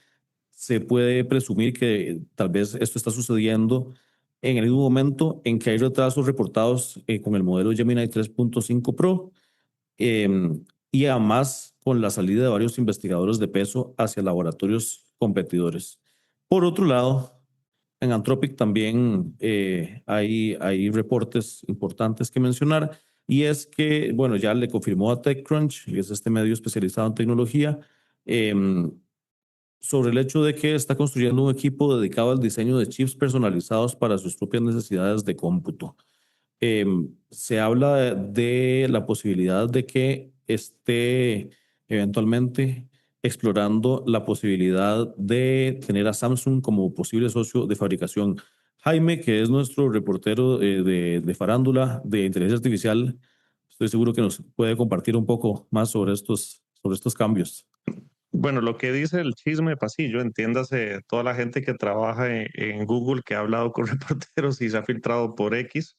se puede presumir que tal vez esto está sucediendo en el mismo momento en que hay retrasos reportados con el modelo Gemini 3.5 Pro. Y además con la salida de varios investigadores de peso hacia laboratorios competidores. Por otro lado, en Anthropic también hay reportes importantes que mencionar, y es que, bueno, ya le confirmó a TechCrunch, que es este medio especializado en tecnología, sobre el hecho de que está construyendo un equipo dedicado al diseño de chips personalizados para sus propias necesidades de cómputo. Se habla de la posibilidad de que esté eventualmente explorando la posibilidad de tener a Samsung como posible socio de fabricación. Jaime, que es nuestro reportero de farándula de inteligencia artificial, estoy seguro que nos puede compartir un poco más sobre estos cambios. Bueno, lo que dice el chisme de pasillo, entiéndase toda la gente que trabaja en Google, que ha hablado con reporteros y se ha filtrado por X,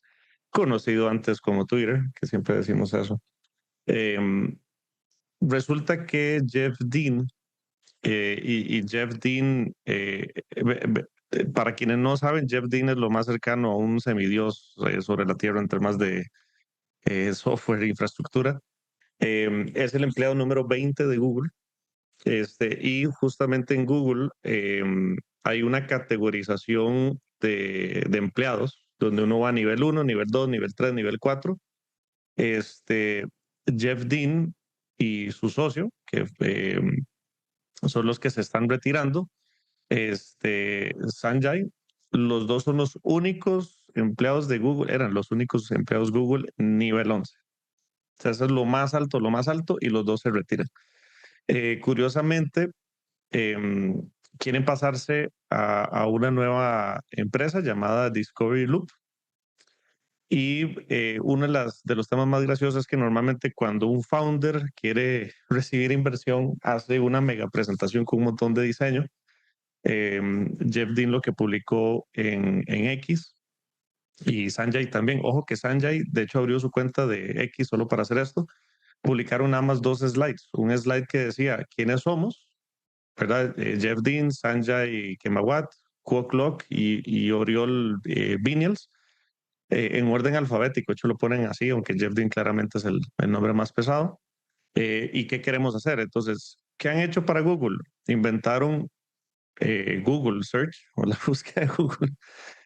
conocido antes como Twitter, que siempre decimos eso. Resulta que Jeff Dean, y Jeff Dean, para quienes no saben, Jeff Dean es lo más cercano a un semidios sobre la Tierra en temas de software e infraestructura. Es el empleado número 20 de Google. Y justamente en Google hay una categorización de empleados, donde uno va a nivel 1, nivel 2, nivel 3, nivel 4. Jeff Dean y su socio, que son los que se están retirando, Sanjay, los dos son los únicos empleados de Google, eran los únicos empleados Google nivel 11. O sea, eso es lo más alto, y los dos se retiran. Curiosamente, quieren pasarse a una nueva empresa llamada Discovery Loop. Y uno de los temas más graciosos es que normalmente cuando un founder quiere recibir inversión, hace una mega presentación con un montón de diseño. Jeff Dean lo que publicó en X, y Sanjay también. Ojo que Sanjay, de hecho, abrió su cuenta de X solo para hacer esto. Publicaron nada más 2 slides. Un slide que decía quiénes somos, ¿verdad? Jeff Dean, Sanjay Kemawat, Kwok Lok y Oriol Viniels, en orden alfabético. De hecho, lo ponen así, aunque Jeff Dean claramente es el nombre más pesado. ¿Y qué queremos hacer? Entonces, ¿qué han hecho para Google? Inventaron Google Search, o la búsqueda de Google.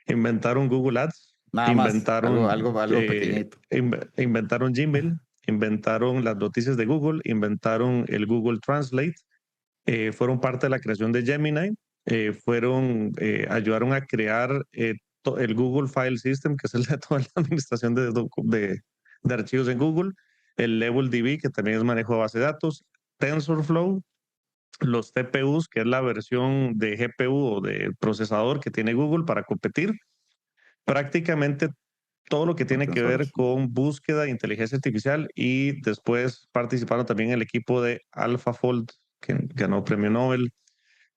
Inventaron Google Ads. Nada más, algo pequeñito. Inventaron Gmail, inventaron las noticias de Google, inventaron el Google Translate, fueron parte de la creación de Gemini, ayudaron a crear el Google File System, que es el de toda la administración de archivos en Google, el LevelDB, que también es manejo de base de datos, TensorFlow, los TPUs, que es la versión de GPU o de procesador que tiene Google para competir. Prácticamente todo lo que tiene que ver con búsqueda de inteligencia artificial, y después participaron también en el equipo de AlphaFold, que ganó premio Nobel.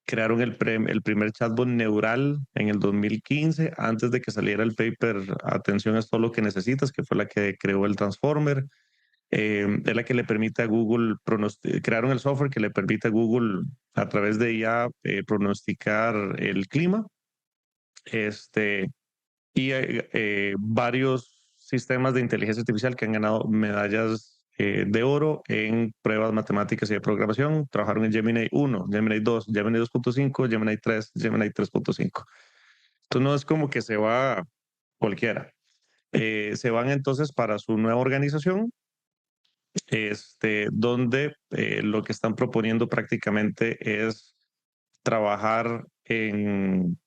Crearon el primer chatbot neural en el 2015, antes de que saliera el paper Atención es todo lo que necesitas, que fue la que creó el Transformer. Es la que le permite a Google, crearon el software que le permite a Google a través de IA pronosticar el clima. Y varios sistemas de inteligencia artificial que han ganado medallas de oro en pruebas matemáticas y de programación. Trabajaron en Gemini 1, Gemini 2, Gemini 2.5, Gemini 3, Gemini 3.5. Entonces no es como que se va cualquiera. Se van entonces para su nueva organización, donde lo que están proponiendo prácticamente es trabajar en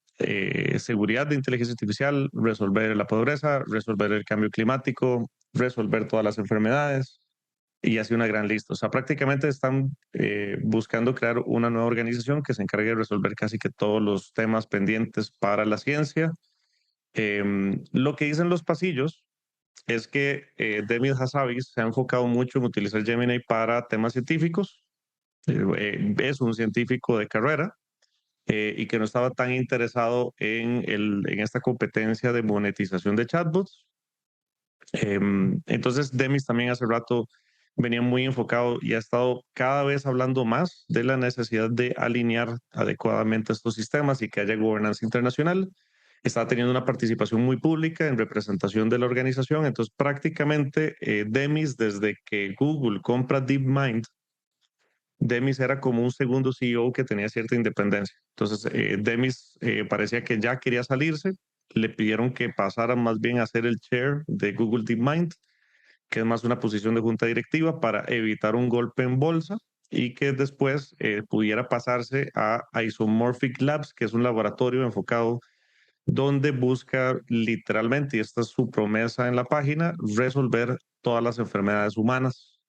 seguridad de inteligencia artificial, resolver la pobreza, resolver el cambio climático, resolver todas las enfermedades, y así una gran lista. O sea, prácticamente están buscando crear una nueva organización que se encargue de resolver casi que todos los temas pendientes para la ciencia. Lo que dicen los pasillos es que Demis Hassabis se ha enfocado mucho en utilizar Gemini para temas científicos. Es un científico de carrera, y que no estaba tan interesado en esta competencia de monetización de chatbots. Entonces, Demis también hace rato venía muy enfocado y ha estado cada vez hablando más de la necesidad de alinear adecuadamente estos sistemas y que haya gobernanza internacional. Está teniendo una participación muy pública en representación de la organización. Entonces, prácticamente Demis, desde que Google compra DeepMind, Demis era como un segundo CEO que tenía cierta independencia. Entonces, Demis parecía que ya quería salirse. Le pidieron que pasara más bien a ser el chair de Google DeepMind, que es más una posición de junta directiva, para evitar un golpe en bolsa, y que después pudiera pasarse a Isomorphic Labs, que es un laboratorio enfocado donde busca literalmente, y esta es su promesa en la página, resolver todas las enfermedades humanas,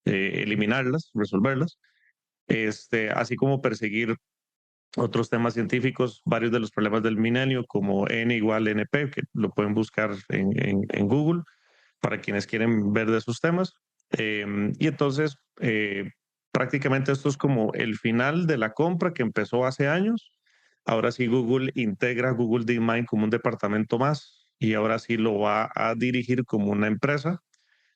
eliminarlas, resolverlas. así como perseguir otros temas científicos, varios de los problemas del milenio, como N igual NP, que lo pueden buscar en Google para quienes quieren ver de esos temas. Y entonces, prácticamente esto es como el final de la compra que empezó hace años. Ahora sí, Google integra Google DeepMind como un departamento más y ahora sí lo va a dirigir como una empresa.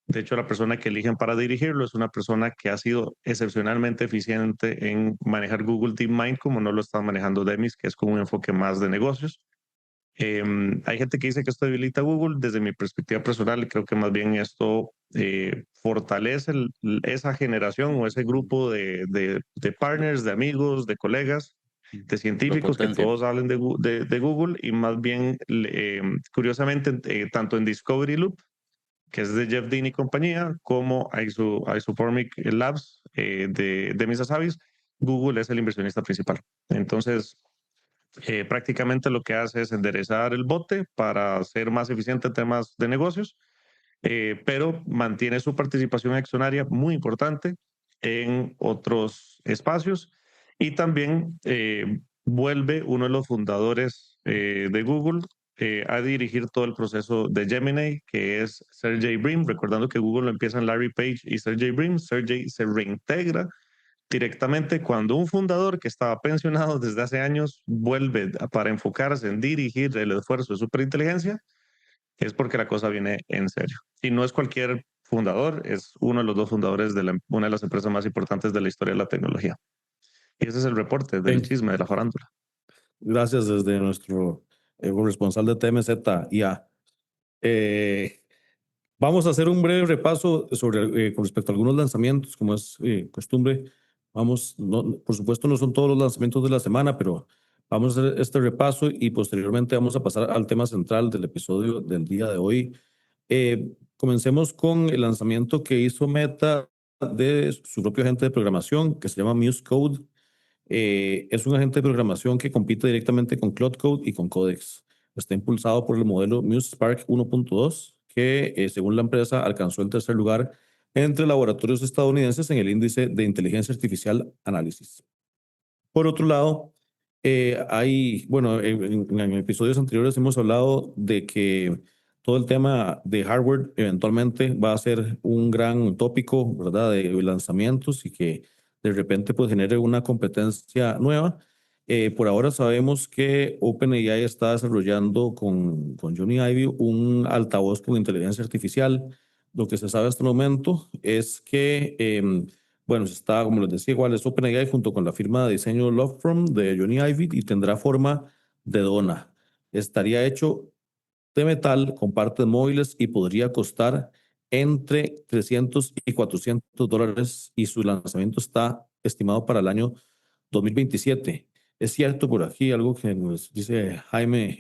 De hecho, la persona que eligen para dirigirlo es una persona que ha sido excepcionalmente eficiente en manejar Google DeepMind, como no lo están manejando Demis, que es con un enfoque más de negocios. Hay gente que dice que esto debilita a Google. Desde mi perspectiva personal, creo que más bien esto fortalece esa generación o ese grupo de partners, de amigos, de colegas, de Lo científicos que potencia. todos hablen de Google y más bien, curiosamente, tanto en Discovery Loop, que es de Jeff Dean y compañía, como Isoformic Labs de Misa Savis, Google es el inversionista principal. Entonces, prácticamente lo que hace es enderezar el bote para ser más eficiente en temas de negocios, pero mantiene su participación accionaria muy importante en otros espacios y también vuelve uno de los fundadores de Google a dirigir todo el proceso de Gemini, que es Sergey Brin, recordando que Google lo empiezan Larry Page y Sergey Brin. Sergey se reintegra directamente cuando un fundador que estaba pensionado desde hace años vuelve para enfocarse en dirigir el esfuerzo de superinteligencia, es porque la cosa viene en serio. Y no es cualquier fundador, es uno de los dos fundadores de una de las empresas más importantes de la historia de la tecnología. Y ese es el reporte del Ok, chisme de la farándula. gracias desde nuestro corresponsal de TMZ IA. Eh, Vamos a hacer un breve repaso sobre, con respecto a algunos lanzamientos, como es costumbre. Vamos, por supuesto, no son todos los lanzamientos de la semana, pero vamos a hacer este repaso y posteriormente vamos a pasar al tema central del episodio del día de hoy. Comencemos con el lanzamiento que hizo Meta de su propio agente de programación, que se llama Muse Code. Es un agente de programación que compite directamente con Cloud Code y con Codex. Está impulsado por el modelo Muse Spark 1.2, que según la empresa alcanzó el tercer lugar entre laboratorios estadounidenses en el índice de inteligencia artificial análisis. Por otro lado, bueno, en episodios anteriores hemos hablado de que todo el tema de hardware eventualmente va a ser un gran tópico, ¿verdad?, de lanzamientos y que de repente pues genere una competencia nueva. Por ahora sabemos que OpenAI está desarrollando con Johnny Ive un altavoz con inteligencia artificial. Lo que se sabe hasta el momento es que bueno, está, como les decía, igual es OpenAI junto con la firma de diseño Lovefrom de Johnny Ive y tendrá forma de dona. Estaría hecho de metal con partes móviles y podría costar entre 300 y $400 y su lanzamiento está estimado para el año 2027. Es cierto por aquí algo que nos dice Jaime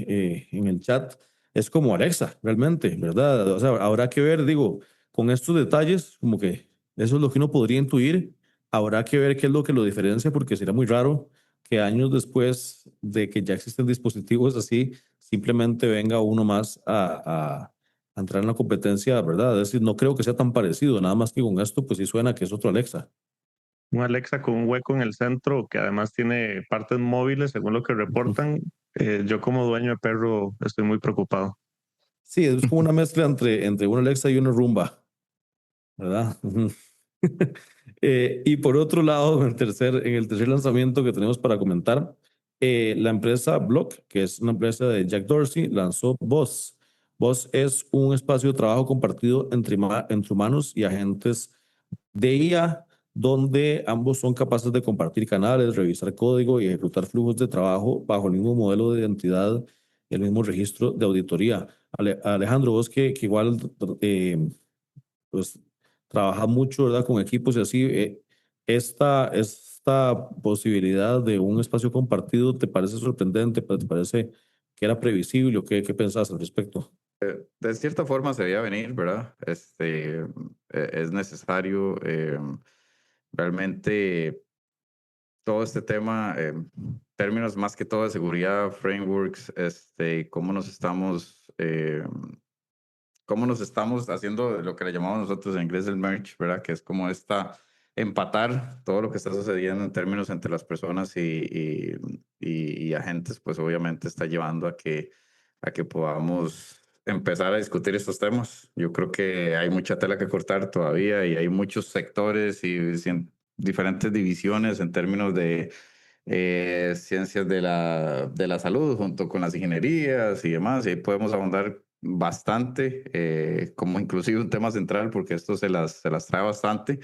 en el chat, es como Alexa, realmente, ¿verdad? O sea, habrá que ver, digo, con estos detalles, como que eso es lo que uno podría intuir, habrá que ver qué es lo que lo diferencia, porque será muy raro que años después de que ya existen dispositivos así, simplemente venga uno más a entrar en la competencia, ¿verdad? Es decir, no creo que sea tan parecido, nada más que con esto, pues sí suena que es otro Alexa. Un Alexa con un hueco en el centro que además tiene partes móviles, según lo que reportan. Yo como dueño de perro estoy muy preocupado. Sí, es como una mezcla entre una Alexa y una Roomba, ¿verdad? Ujú. Y por otro lado, en el tercer lanzamiento que tenemos para comentar, la empresa Block, que es una empresa de Jack Dorsey, lanzó Boss. Boss es un espacio de trabajo compartido entre humanos y agentes de IA, donde ambos son capaces de compartir canales, revisar código y ejecutar flujos de trabajo bajo el mismo modelo de identidad y el mismo registro de auditoría. Alejandro, vos que igual pues, trabajas mucho, ¿verdad? Con equipos y así, esta posibilidad de un espacio compartido, ¿te parece sorprendente? ¿Te parece que era previsible o qué pensás al respecto? De cierta forma se veía venir, ¿verdad? Es necesario realmente todo este tema, términos más que todo de seguridad, frameworks, cómo nos estamos haciendo lo que le llamamos nosotros en inglés el merge, ¿verdad? Que es como esta empatar todo lo que está sucediendo en términos entre las personas y agentes, pues obviamente está llevando a que podamos empezar a discutir estos temas. Yo creo que hay mucha tela que cortar todavía y hay muchos sectores y diferentes divisiones en términos de ciencias de la salud junto con las ingenierías y demás. Y ahí podemos ahondar bastante, como inclusive un tema central, porque esto se las trae bastante,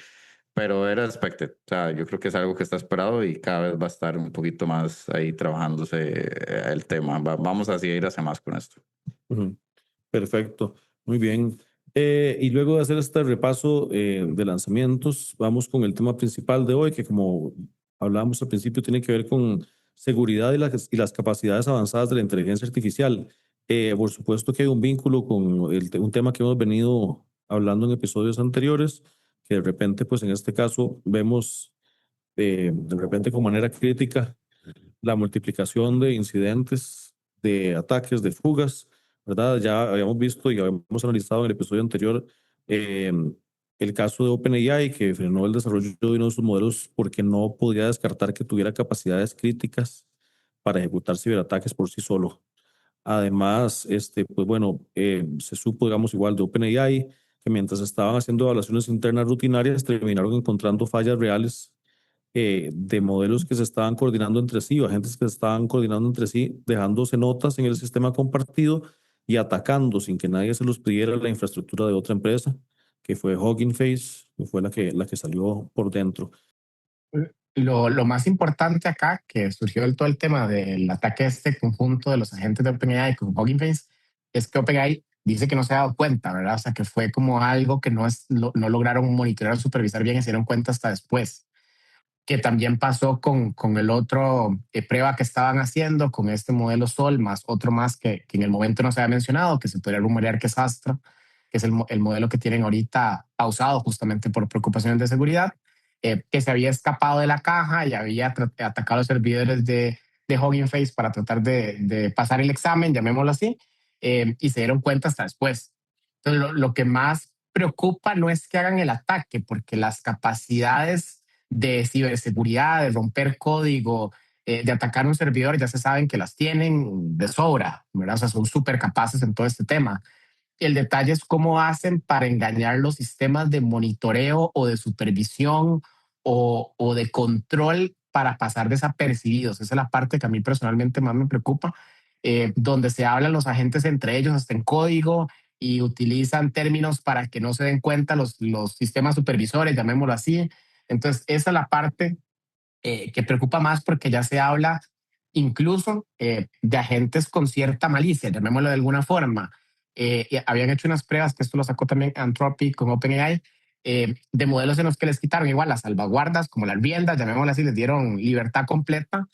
pero era expected. O sea, yo creo que es algo que está esperado y cada vez va a estar un poquito más ahí trabajándose el tema. Vamos a seguir hacia más con esto. Ujú. Perfecto, muy bien. Y luego de hacer este repaso de lanzamientos, vamos con el tema principal de hoy, que como hablábamos al principio, tiene que ver con seguridad y las capacidades avanzadas de la inteligencia artificial. Por supuesto que hay un vínculo con un tema que hemos venido hablando en episodios anteriores, que de repente, pues en este caso, vemos de repente con manera crítica la multiplicación de incidentes, de ataques, de fugas, ¿verdad? Ya habíamos visto y habíamos analizado en el episodio anterior eh, el caso de OpenAI, que frenó el desarrollo de uno de sus modelos porque no podía descartar que tuviera capacidades críticas para ejecutar ciberataques por sí solo. Además, pues bueno, se supo, digamos, igual de OpenAI, que mientras estaban haciendo evaluaciones internas rutinarias, terminaron encontrando fallas reales de modelos que se estaban coordinando entre sí, o agentes que se estaban coordinando entre sí, dejándose notas en el sistema compartido y atacando sin que nadie se los pidiera la infraestructura de otra empresa, que fue Hugging Face, que fue la que salió por dentro. Lo más importante acá, que surgió del todo el tema del ataque a este conjunto de los agentes de OpenAI con Hugging Face, es que OpenAI dice que no se ha dado cuenta, ¿verdad? O sea, que fue como algo que no lograron monitorear o supervisar bien y se dieron cuenta hasta después. Que también pasó con el otro prueba que estaban haciendo, con este modelo Sol, más otro más que en el momento no se había mencionado, que se podría rumorear que es Astra, que es el modelo que tienen ahorita pausado justamente por preocupaciones de seguridad, que se había escapado de la caja y había atacado a los servidores de Hugging Face para tratar de pasar el examen, llamémoslo así, y se dieron cuenta hasta después. Entonces, lo que más preocupa no es que hagan el ataque, porque las capacidades de ciberseguridad, de romper código, de atacar un servidor, ya se saben que las tienen de sobra, ¿verdad? O sea, son súper capaces en todo este tema. El detalle es cómo hacen para engañar los sistemas de monitoreo o de supervisión o de control para pasar desapercibidos. Esa es la parte que a mí personalmente más me preocupa, donde se hablan los agentes entre ellos hasta en código y utilizan términos para que no se den cuenta los sistemas supervisores, llamémoslo así. Entonces, esa es la parte que preocupa más porque ya se habla incluso de agentes con cierta malicia, llamémoslo de alguna forma. Y habían hecho unas pruebas, que esto lo sacó también Anthropic con OpenAI, de modelos en los que les quitaron igual las salvaguardas, como las riendas, llamémoslo así, les dieron libertad completa.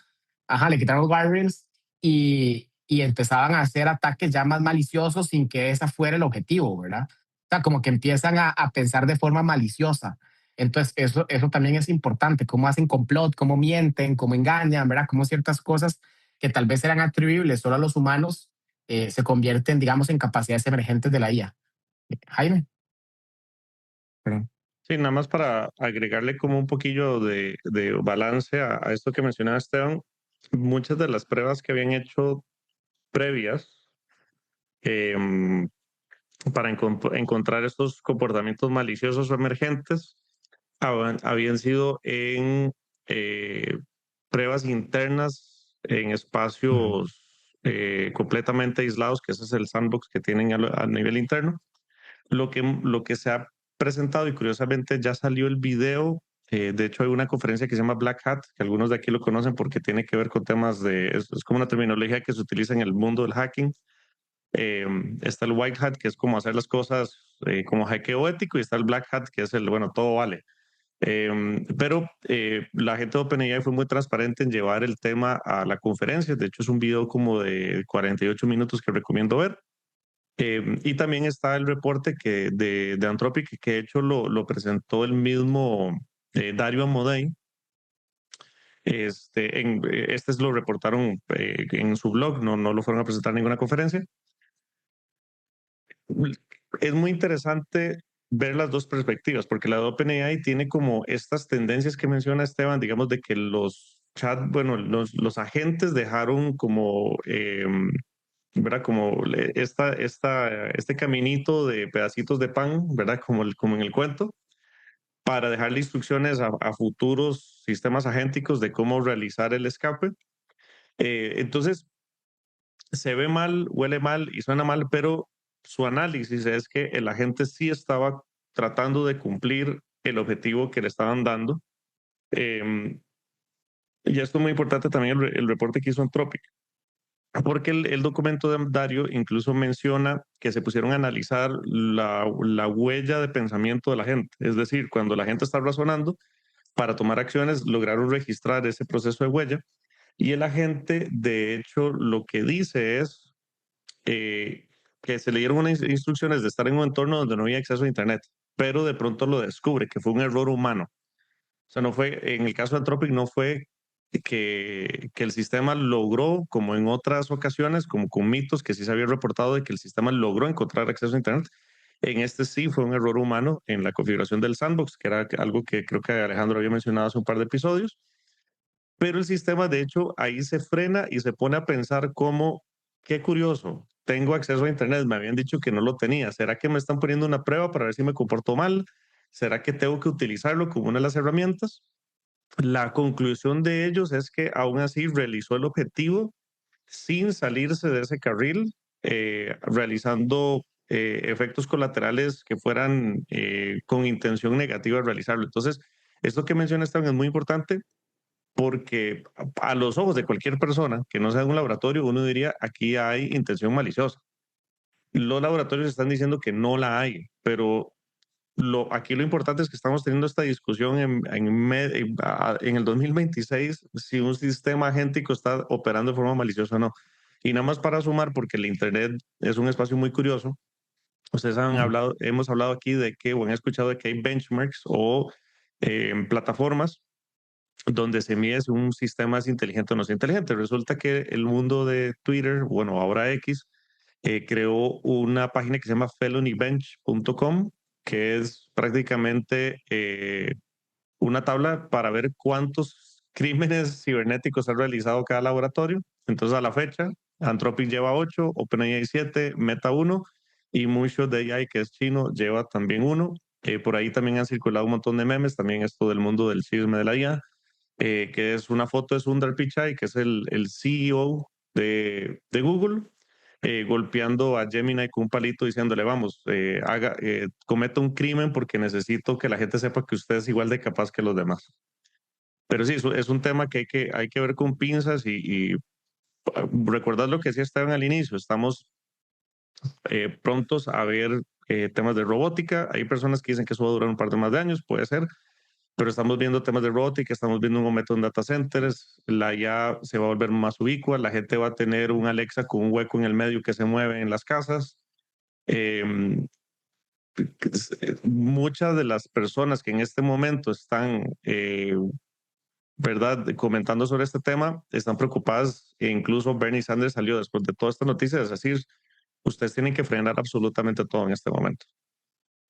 Ajá, le quitaron los guardrails y empezaban a hacer ataques ya más maliciosos sin que ese fuera el objetivo, ¿verdad? O sea, como que empiezan a pensar de forma maliciosa. Entonces, eso también es importante, cómo hacen complot, cómo mienten, cómo engañan, ¿verdad? Cómo ciertas cosas que tal vez eran atribuibles solo a los humanos se convierten, digamos, en capacidades emergentes de la IA. Jaime. Perdón. Sí, nada más para agregarle como un poquillo de balance a esto que mencionaba Esteban, muchas de las pruebas que habían hecho previas para encontrar estos comportamientos maliciosos o emergentes habían sido en pruebas internas en espacios completamente aislados, que ese es el sandbox que tienen a nivel interno. Lo que se ha presentado, y curiosamente ya salió el video, de hecho hay una conferencia que se llama Black Hat, que algunos de aquí lo conocen porque tiene que ver con temas es como una terminología que se utiliza en el mundo del hacking. Está el White Hat, que es como hacer las cosas como hackeo ético, y está el Black Hat, que es el, bueno, todo vale. Pero la gente de OpenAI fue muy transparente en llevar el tema a la conferencia. De hecho, es un video como de 48 minutos que recomiendo ver. Y también está el reporte de Anthropic, que de hecho lo presentó el mismo Dario Amodei. Este lo reportaron en su blog, no lo fueron a presentar en ninguna conferencia. Es muy interesante ver las dos perspectivas, porque la de OpenAI tiene como estas tendencias que menciona Esteban, digamos, de que los chat, bueno, los agentes dejaron como, ¿verdad? Como este caminito de pedacitos de pan, ¿verdad? Como en el cuento, para dejarle instrucciones a futuros sistemas agénticos de cómo realizar el escape. Entonces, se ve mal, huele mal y suena mal, pero su análisis es que el agente sí estaba tratando de cumplir el objetivo que le estaban dando. Y esto es muy importante también el reporte que hizo Anthropic, porque el documento de Dario incluso menciona que se pusieron a analizar la huella de pensamiento de la gente. Es decir, cuando la gente está razonando, para tomar acciones, lograron registrar ese proceso de huella. Y el agente, de hecho, lo que dice es que se le dieron unas instrucciones de estar en un entorno donde no había acceso a Internet, pero de pronto lo descubre, que fue un error humano. O sea, no fue, en el caso de Anthropic, no fue que el sistema logró, como en otras ocasiones, como con mitos que sí se había reportado de que el sistema logró encontrar acceso a Internet. En este sí fue un error humano en la configuración del sandbox, que era algo que creo que Alejandro había mencionado hace un par de episodios. Pero el sistema, de hecho, ahí se frena y se pone a pensar como, qué curioso, tengo acceso a Internet, me habían dicho que no lo tenía. ¿Será que me están poniendo una prueba para ver si me comporto mal? ¿Será que tengo que utilizarlo como una de las herramientas? La conclusión de ellos es que aún así realizó el objetivo sin salirse de ese carril, realizando efectos colaterales que fueran con intención negativa de realizarlo. Entonces, esto que menciona Esteban es muy importante porque a los ojos de cualquier persona que no sea de un laboratorio, uno diría, aquí hay intención maliciosa. Los laboratorios están diciendo que no la hay, pero aquí lo importante es que estamos teniendo esta discusión en el 2026 si un sistema agéntico está operando de forma maliciosa o no. Y nada más para sumar, porque el Internet es un espacio muy curioso. Ustedes han hablado, hemos hablado aquí de que, o han escuchado de que hay benchmarks o plataformas donde se mide si un sistema es inteligente o no es inteligente. Resulta que el mundo de Twitter, bueno, ahora X, creó una página que se llama felonybench.com, que es prácticamente una tabla para ver cuántos crímenes cibernéticos ha realizado cada laboratorio. Entonces, a la fecha, Anthropic lleva 8, OpenAI 7, Meta 1 y mucho de AI, que es chino, lleva también 1. Por ahí también han circulado un montón de memes, también esto del mundo del chisme de la IA, que es una foto de Sundar Pichai, que es el CEO de Google, golpeando a Gemini con un palito diciéndole, vamos, cometa un crimen porque necesito que la gente sepa que usted es igual de capaz que los demás. Pero sí, es un tema que hay que ver con pinzas y recordad lo que decía Esteban al inicio, estamos prontos a ver temas de robótica. Hay personas que dicen que eso va a durar un par de más de años, puede ser, pero estamos viendo temas de robótica, estamos viendo un aumento en data centers, la IA se va a volver más ubicua, la gente va a tener un Alexa con un hueco en el medio que se mueve en las casas. Eh, Muchas de las personas que en este momento están, ¿verdad?, comentando sobre este tema, están preocupadas, e incluso Bernie Sanders salió después de toda esta noticia, es decir, ustedes tienen que frenar absolutamente todo en este momento.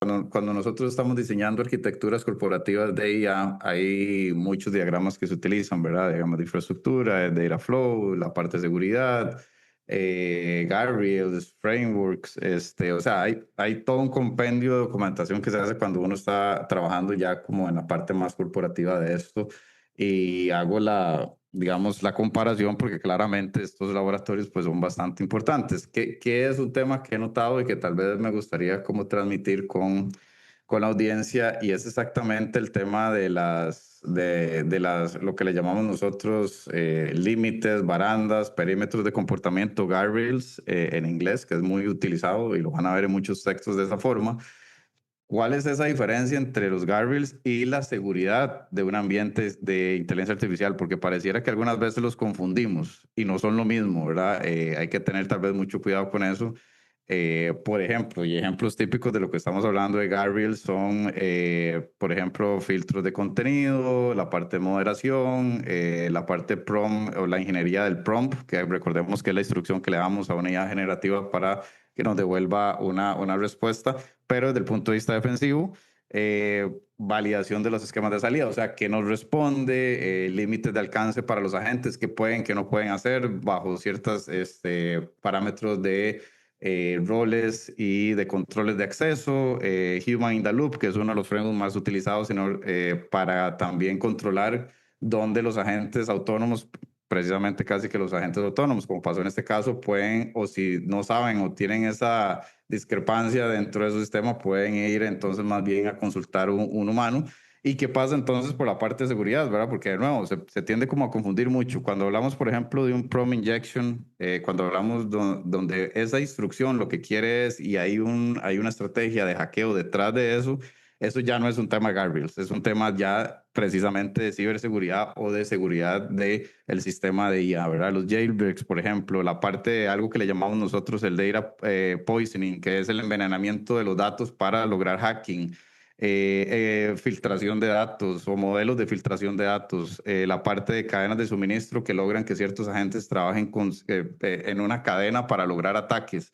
Cuando nosotros estamos diseñando arquitecturas corporativas de IA, hay muchos diagramas que se utilizan, ¿verdad? Diagramas de infraestructura, de data flow, la parte de seguridad, guardrails, frameworks, o sea, hay todo un compendio de documentación que se hace cuando uno está trabajando ya como en la parte más corporativa de esto. Y hago digamos, la comparación porque claramente estos laboratorios pues son bastante importantes. ¿Qué es un tema que he notado y que tal vez me gustaría como transmitir con la audiencia? Y es exactamente el tema de lo que le llamamos nosotros límites, barandas, perímetros de comportamiento, guardrails en inglés, que es muy utilizado y lo van a ver en muchos textos de esa forma. ¿Cuál es esa diferencia entre los guardrails y la seguridad de un ambiente de inteligencia artificial? Porque pareciera que algunas veces los confundimos y no son lo mismo, ¿verdad? Hay que tener tal vez mucho cuidado con eso. Por ejemplo, y ejemplos típicos de lo que estamos hablando de guardrails son, por ejemplo, filtros de contenido, la parte de moderación, la parte prompt o la ingeniería del prompt, que recordemos que es la instrucción que le damos a una IA generativa para que nos devuelva una respuesta, pero desde el punto de vista defensivo, validación de los esquemas de salida, o sea, qué nos responde, límites de alcance para los agentes, qué pueden, qué no pueden hacer bajo ciertos parámetros de roles y de controles de acceso, Human in the Loop, que es uno de los frameworks más utilizados para también controlar dónde los agentes autónomos, precisamente casi que los agentes autónomos, como pasó en este caso, pueden, o si no saben o tienen esa discrepancia dentro de su sistema, pueden ir entonces más bien a consultar un humano. ¿Y qué pasa entonces por la parte de seguridad, verdad? Porque de nuevo, se tiende como a confundir mucho. Cuando hablamos, por ejemplo, de un prompt injection, cuando hablamos donde esa instrucción lo que quiere es, y hay una estrategia de hackeo detrás de eso ya no es un tema guardrails, es un tema ya precisamente de ciberseguridad o de seguridad del sistema de IA, ¿verdad? Los jailbreaks, por ejemplo, la parte de algo que le llamamos nosotros el data poisoning, que es el envenenamiento de los datos para lograr hacking. Filtración de datos o modelos de filtración de datos, la parte de cadenas de suministro que logran que ciertos agentes trabajen en una cadena para lograr ataques,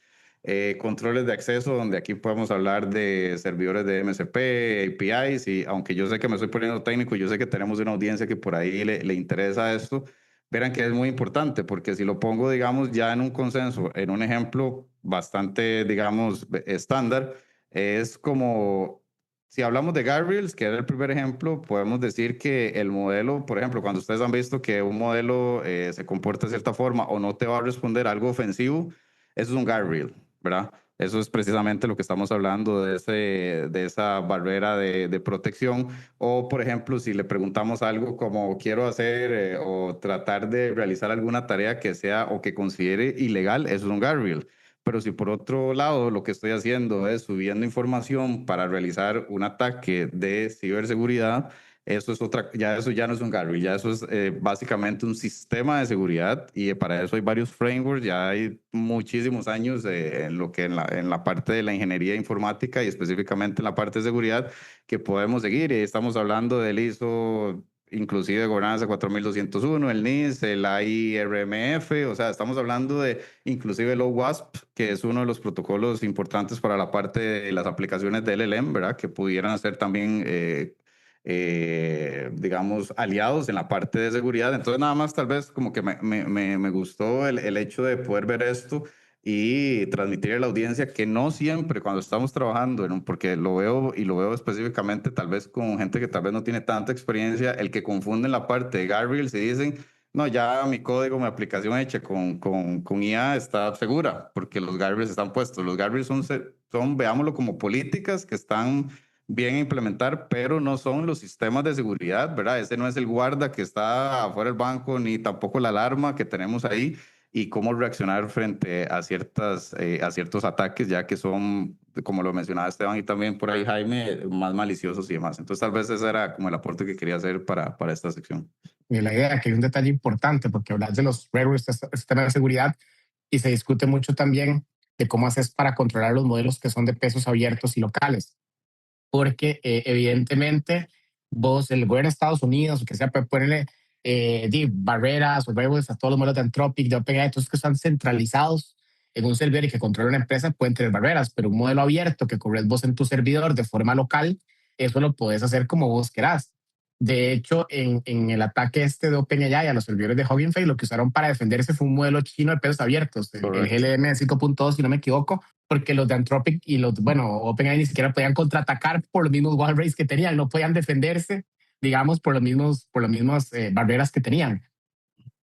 controles de acceso, donde aquí podemos hablar de servidores de MCP, APIs, y aunque yo sé que me estoy poniendo técnico, yo sé que tenemos una audiencia que por ahí le interesa esto, verán que es muy importante, porque si lo pongo, digamos, ya en un consenso, en un ejemplo bastante, digamos, estándar, es como si hablamos de guardrails, que era el primer ejemplo, podemos decir que el modelo, por ejemplo, cuando ustedes han visto que un modelo se comporta de cierta forma o no te va a responder algo ofensivo, eso es un guardrail, ¿verdad? Eso es precisamente lo que estamos hablando de esa barrera de protección. O, por ejemplo, si le preguntamos algo como quiero hacer o tratar de realizar alguna tarea que sea o que considere ilegal, eso es un guardrail. Pero si por otro lado lo que estoy haciendo es subiendo información para realizar un ataque de ciberseguridad, eso ya no es un guardrail, ya eso es básicamente un sistema de seguridad, y para eso hay varios frameworks, ya hay muchísimos años en lo que en la parte de la ingeniería informática y específicamente en la parte de seguridad que podemos seguir. Y estamos hablando del ISO, inclusive de gobernanza 4201, el NIST, el IRMF, o sea, estamos hablando de inclusive el OWASP, que es uno de los protocolos importantes para la parte de las aplicaciones de LLM, ¿verdad? Que pudieran ser también, digamos, aliados en la parte de seguridad. Entonces, nada más tal vez como que me gustó el hecho de poder ver esto y transmitir a la audiencia que no siempre cuando estamos trabajando, porque lo veo y lo veo específicamente tal vez con gente que tal vez no tiene tanta experiencia, el que confunden la parte de guardrails y dicen, no, ya mi código, mi aplicación hecha con IA está segura, porque los guardrails están puestos. Los guardrails son, veámoslo como políticas que están bien a implementar, pero no son los sistemas de seguridad, ¿verdad? Ese no es el guarda que está afuera del banco, ni tampoco la alarma que tenemos ahí, y cómo reaccionar frente a ciertos ataques, ya que son, como lo mencionaba Esteban y también por ahí Jaime, más maliciosos y demás. Entonces tal vez ese era como el aporte que quería hacer para esta sección. Y la idea que hay un detalle importante, porque hablas de los frameworks de sistema de seguridad y se discute mucho también de cómo haces para controlar los modelos que son de pesos abiertos y locales. Porque evidentemente vos, el gobierno de Estados Unidos, o que sea, puede ponerle barreras o frameworks a todos los modelos de Anthropic, de OpenAI, todos que están centralizados en un servidor y que controla una empresa, pueden tener barreras, pero un modelo abierto que corres vos en tu servidor de forma local, eso lo puedes hacer como vos querás. De hecho, en el ataque de OpenAI a los servidores de Hugging Face, lo que usaron para defenderse fue un modelo chino de pesos abiertos, el GLM 5.2, si no me equivoco, porque los de Anthropic y OpenAI ni siquiera podían contraatacar por los mismos guardrails que tenían, no podían defenderse, digamos, por las mismas barreras que tenían.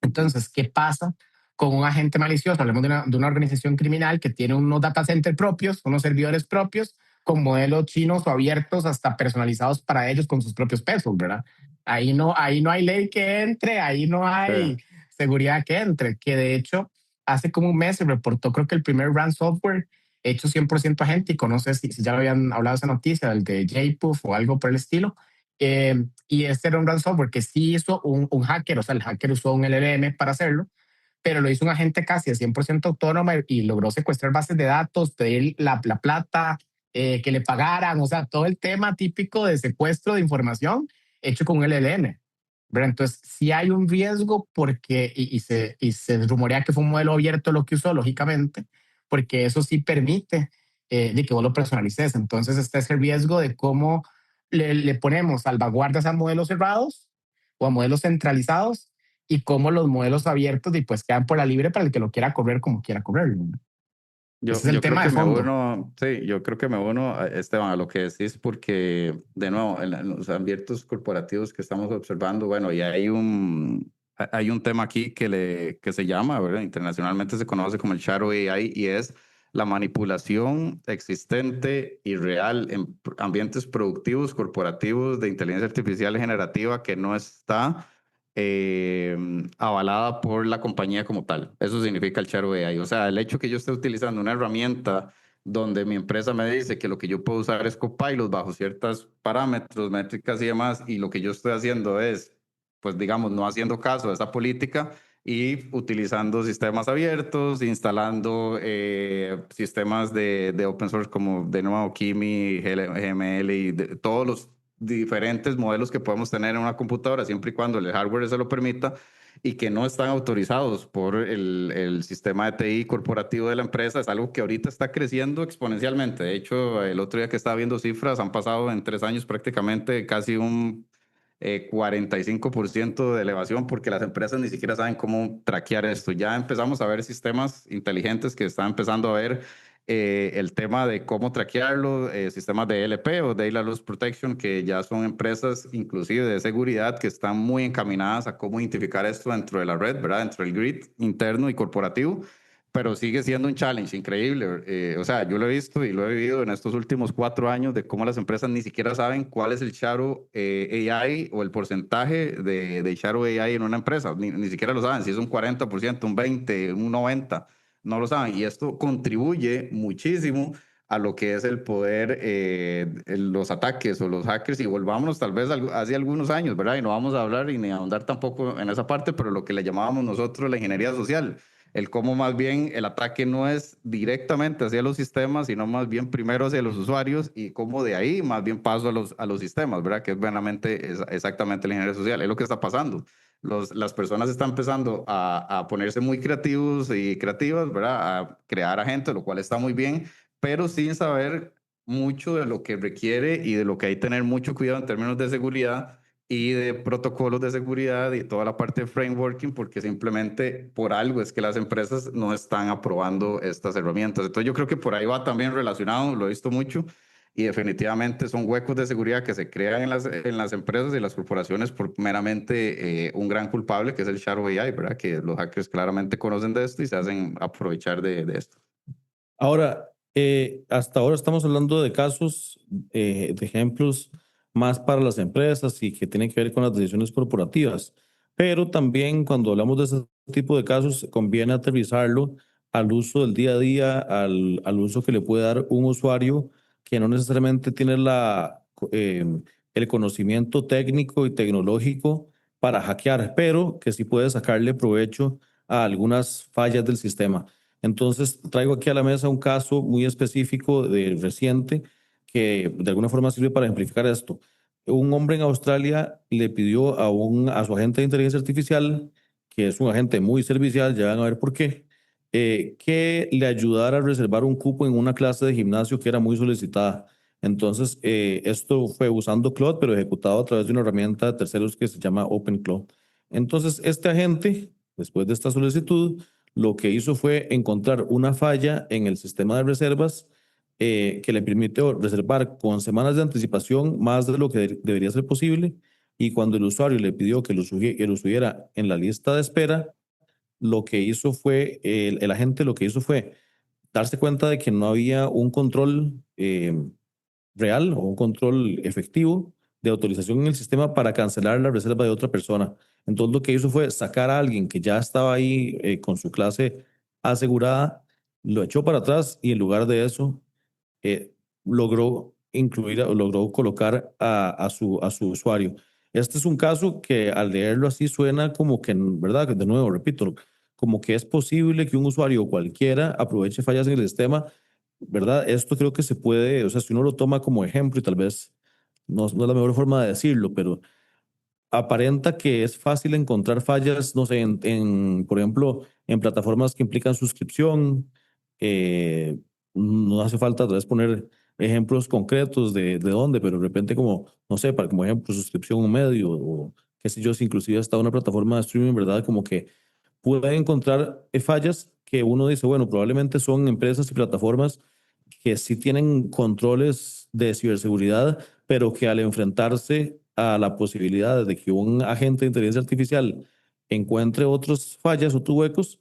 Entonces, ¿qué pasa con un agente malicioso? Hablemos de una organización criminal que tiene unos data centers propios, unos servidores propios, con modelos chinos o abiertos hasta personalizados para ellos con sus propios pesos, ¿verdad? Ahí no hay ley que entre, ahí no hay seguridad que entre, que de hecho hace como un mes se reportó, creo que el primer ransomware hecho 100% agéntico, no sé si ya habían hablado de esa noticia, el de JPUF o algo por el estilo, y este era un ransomware que sí hizo un hacker, o sea, el hacker usó un LLM para hacerlo, pero lo hizo un agente casi de 100% autónomo y logró secuestrar bases de datos, pedir la plata, que le pagaran, o sea, todo el tema típico de secuestro de información hecho con un LLM. ¿Verdad? Entonces, sí hay un riesgo porque, y se rumorea que fue un modelo abierto lo que usó, lógicamente, porque eso sí permite de que vos lo personalices. Entonces, está ese riesgo de cómo le ponemos salvaguardas a modelos cerrados o a modelos centralizados y cómo los modelos abiertos y pues quedan por la libre para el que lo quiera correr como quiera correrlo. Ese es el Yo creo tema de que me fondo. uno, sí, yo creo que me uno, Esteban, a lo que decís, porque de nuevo, en los ambientes corporativos que estamos observando, bueno, y hay un tema aquí que se llama, ¿verdad? Internacionalmente se conoce como el Shadow AI y es la manipulación existente y real en ambientes productivos corporativos de inteligencia artificial generativa que no está avalada por la compañía como tal. Eso significa el Shadow AI. O sea, el hecho que yo esté utilizando una herramienta donde mi empresa me dice que lo que yo puedo usar es Copilot bajo ciertos parámetros, métricas y demás, y lo que yo estoy haciendo es, pues digamos, no haciendo caso a esa política y utilizando sistemas abiertos, instalando sistemas de open source como de nuevo Kimi, GML y todos los diferentes modelos que podemos tener en una computadora, siempre y cuando el hardware se lo permita y que no están autorizados por el sistema de TI corporativo de la empresa, es algo que ahorita está creciendo exponencialmente. De hecho, el otro día que estaba viendo cifras, han pasado en 3 años prácticamente casi un 45% de elevación porque las empresas ni siquiera saben cómo traquear esto. Ya empezamos a ver sistemas inteligentes que están empezando a ver el tema de cómo traquearlo, sistemas de DLP o Data Loss Protection, que ya son empresas inclusive de seguridad que están muy encaminadas a cómo identificar esto dentro de la red, ¿verdad? Dentro del grid interno y corporativo, pero sigue siendo un challenge increíble. O sea, yo lo he visto y lo he vivido en estos últimos 4 años de cómo las empresas ni siquiera saben cuál es el Shadow AI o el porcentaje de Shadow AI en una empresa. Ni siquiera lo saben, si es un 40%, un 20%, un 90%, no lo saben. Y esto contribuye muchísimo a lo que es el poder, los ataques o los hackers, y volvámonos tal vez hace algunos años, ¿verdad? Y no vamos a hablar y ni a ahondar tampoco en esa parte, pero lo que le llamábamos nosotros la ingeniería social, el cómo más bien el ataque no es directamente hacia los sistemas, sino más bien primero hacia los usuarios y cómo de ahí más bien paso a los sistemas, ¿verdad? Que es verdaderamente exactamente la ingeniería social, es lo que está pasando. Las personas están empezando a ponerse muy creativos y creativas, ¿verdad? A crear agentes, lo cual está muy bien, pero sin saber mucho de lo que requiere y de lo que hay que tener mucho cuidado en términos de seguridad y de protocolos de seguridad y toda la parte de frameworking, porque simplemente por algo es que las empresas no están aprobando estas herramientas. Entonces yo creo que por ahí va también relacionado, lo he visto mucho, y definitivamente son huecos de seguridad que se crean en las empresas y las corporaciones por meramente un gran culpable, que es el Shadow AI, ¿verdad? Que los hackers claramente conocen de esto y se hacen aprovechar de esto. Ahora, hasta ahora estamos hablando de casos, de ejemplos más para las empresas y que tienen que ver con las decisiones corporativas, pero también cuando hablamos de ese tipo de casos conviene aterrizarlo al uso del día a día, al uso que le puede dar un usuario que no necesariamente tiene el conocimiento técnico y tecnológico para hackear, pero que sí puede sacarle provecho a algunas fallas del sistema. Entonces, traigo aquí a la mesa un caso muy específico de reciente que de alguna forma sirve para ejemplificar esto. Un hombre en Australia le pidió a su agente de inteligencia artificial, que es un agente muy servicial, ya van a ver por qué, que le ayudara a reservar un cupo en una clase de gimnasio que era muy solicitada. Entonces, esto fue usando Claude, pero ejecutado a través de una herramienta de terceros que se llama OpenClaw. Entonces, este agente, después de esta solicitud, lo que hizo fue encontrar una falla en el sistema de reservas que le permitió reservar con semanas de anticipación más de lo que debería ser posible. Y cuando el usuario le pidió que lo subiera en la lista de espera, lo que hizo fue, el agente lo que hizo fue darse cuenta de que no había un control real o un control efectivo de autorización en el sistema para cancelar la reserva de otra persona. Entonces lo que hizo fue sacar a alguien que ya estaba ahí con su clase asegurada, lo echó para atrás y en lugar de eso logró incluir o logró colocar a su usuario. Este es un caso que al leerlo así suena como que, ¿verdad? De nuevo, repito, como que es posible que un usuario cualquiera aproveche fallas en el sistema, ¿verdad? Esto creo que se puede, o sea, si uno lo toma como ejemplo y tal vez no es la mejor forma de decirlo, pero aparenta que es fácil encontrar fallas, no sé, por ejemplo, en plataformas que implican suscripción. eh, no hace falta tal vez poner ejemplos concretos de dónde, pero de repente como, no sé, para como ejemplo, suscripción a un medio o qué sé yo, si inclusive hasta una plataforma de streaming, ¿verdad? Como que puede encontrar fallas que uno dice, bueno, probablemente son empresas y plataformas que sí tienen controles de ciberseguridad, pero que al enfrentarse a la posibilidad de que un agente de inteligencia artificial encuentre otras fallas o otros huecos,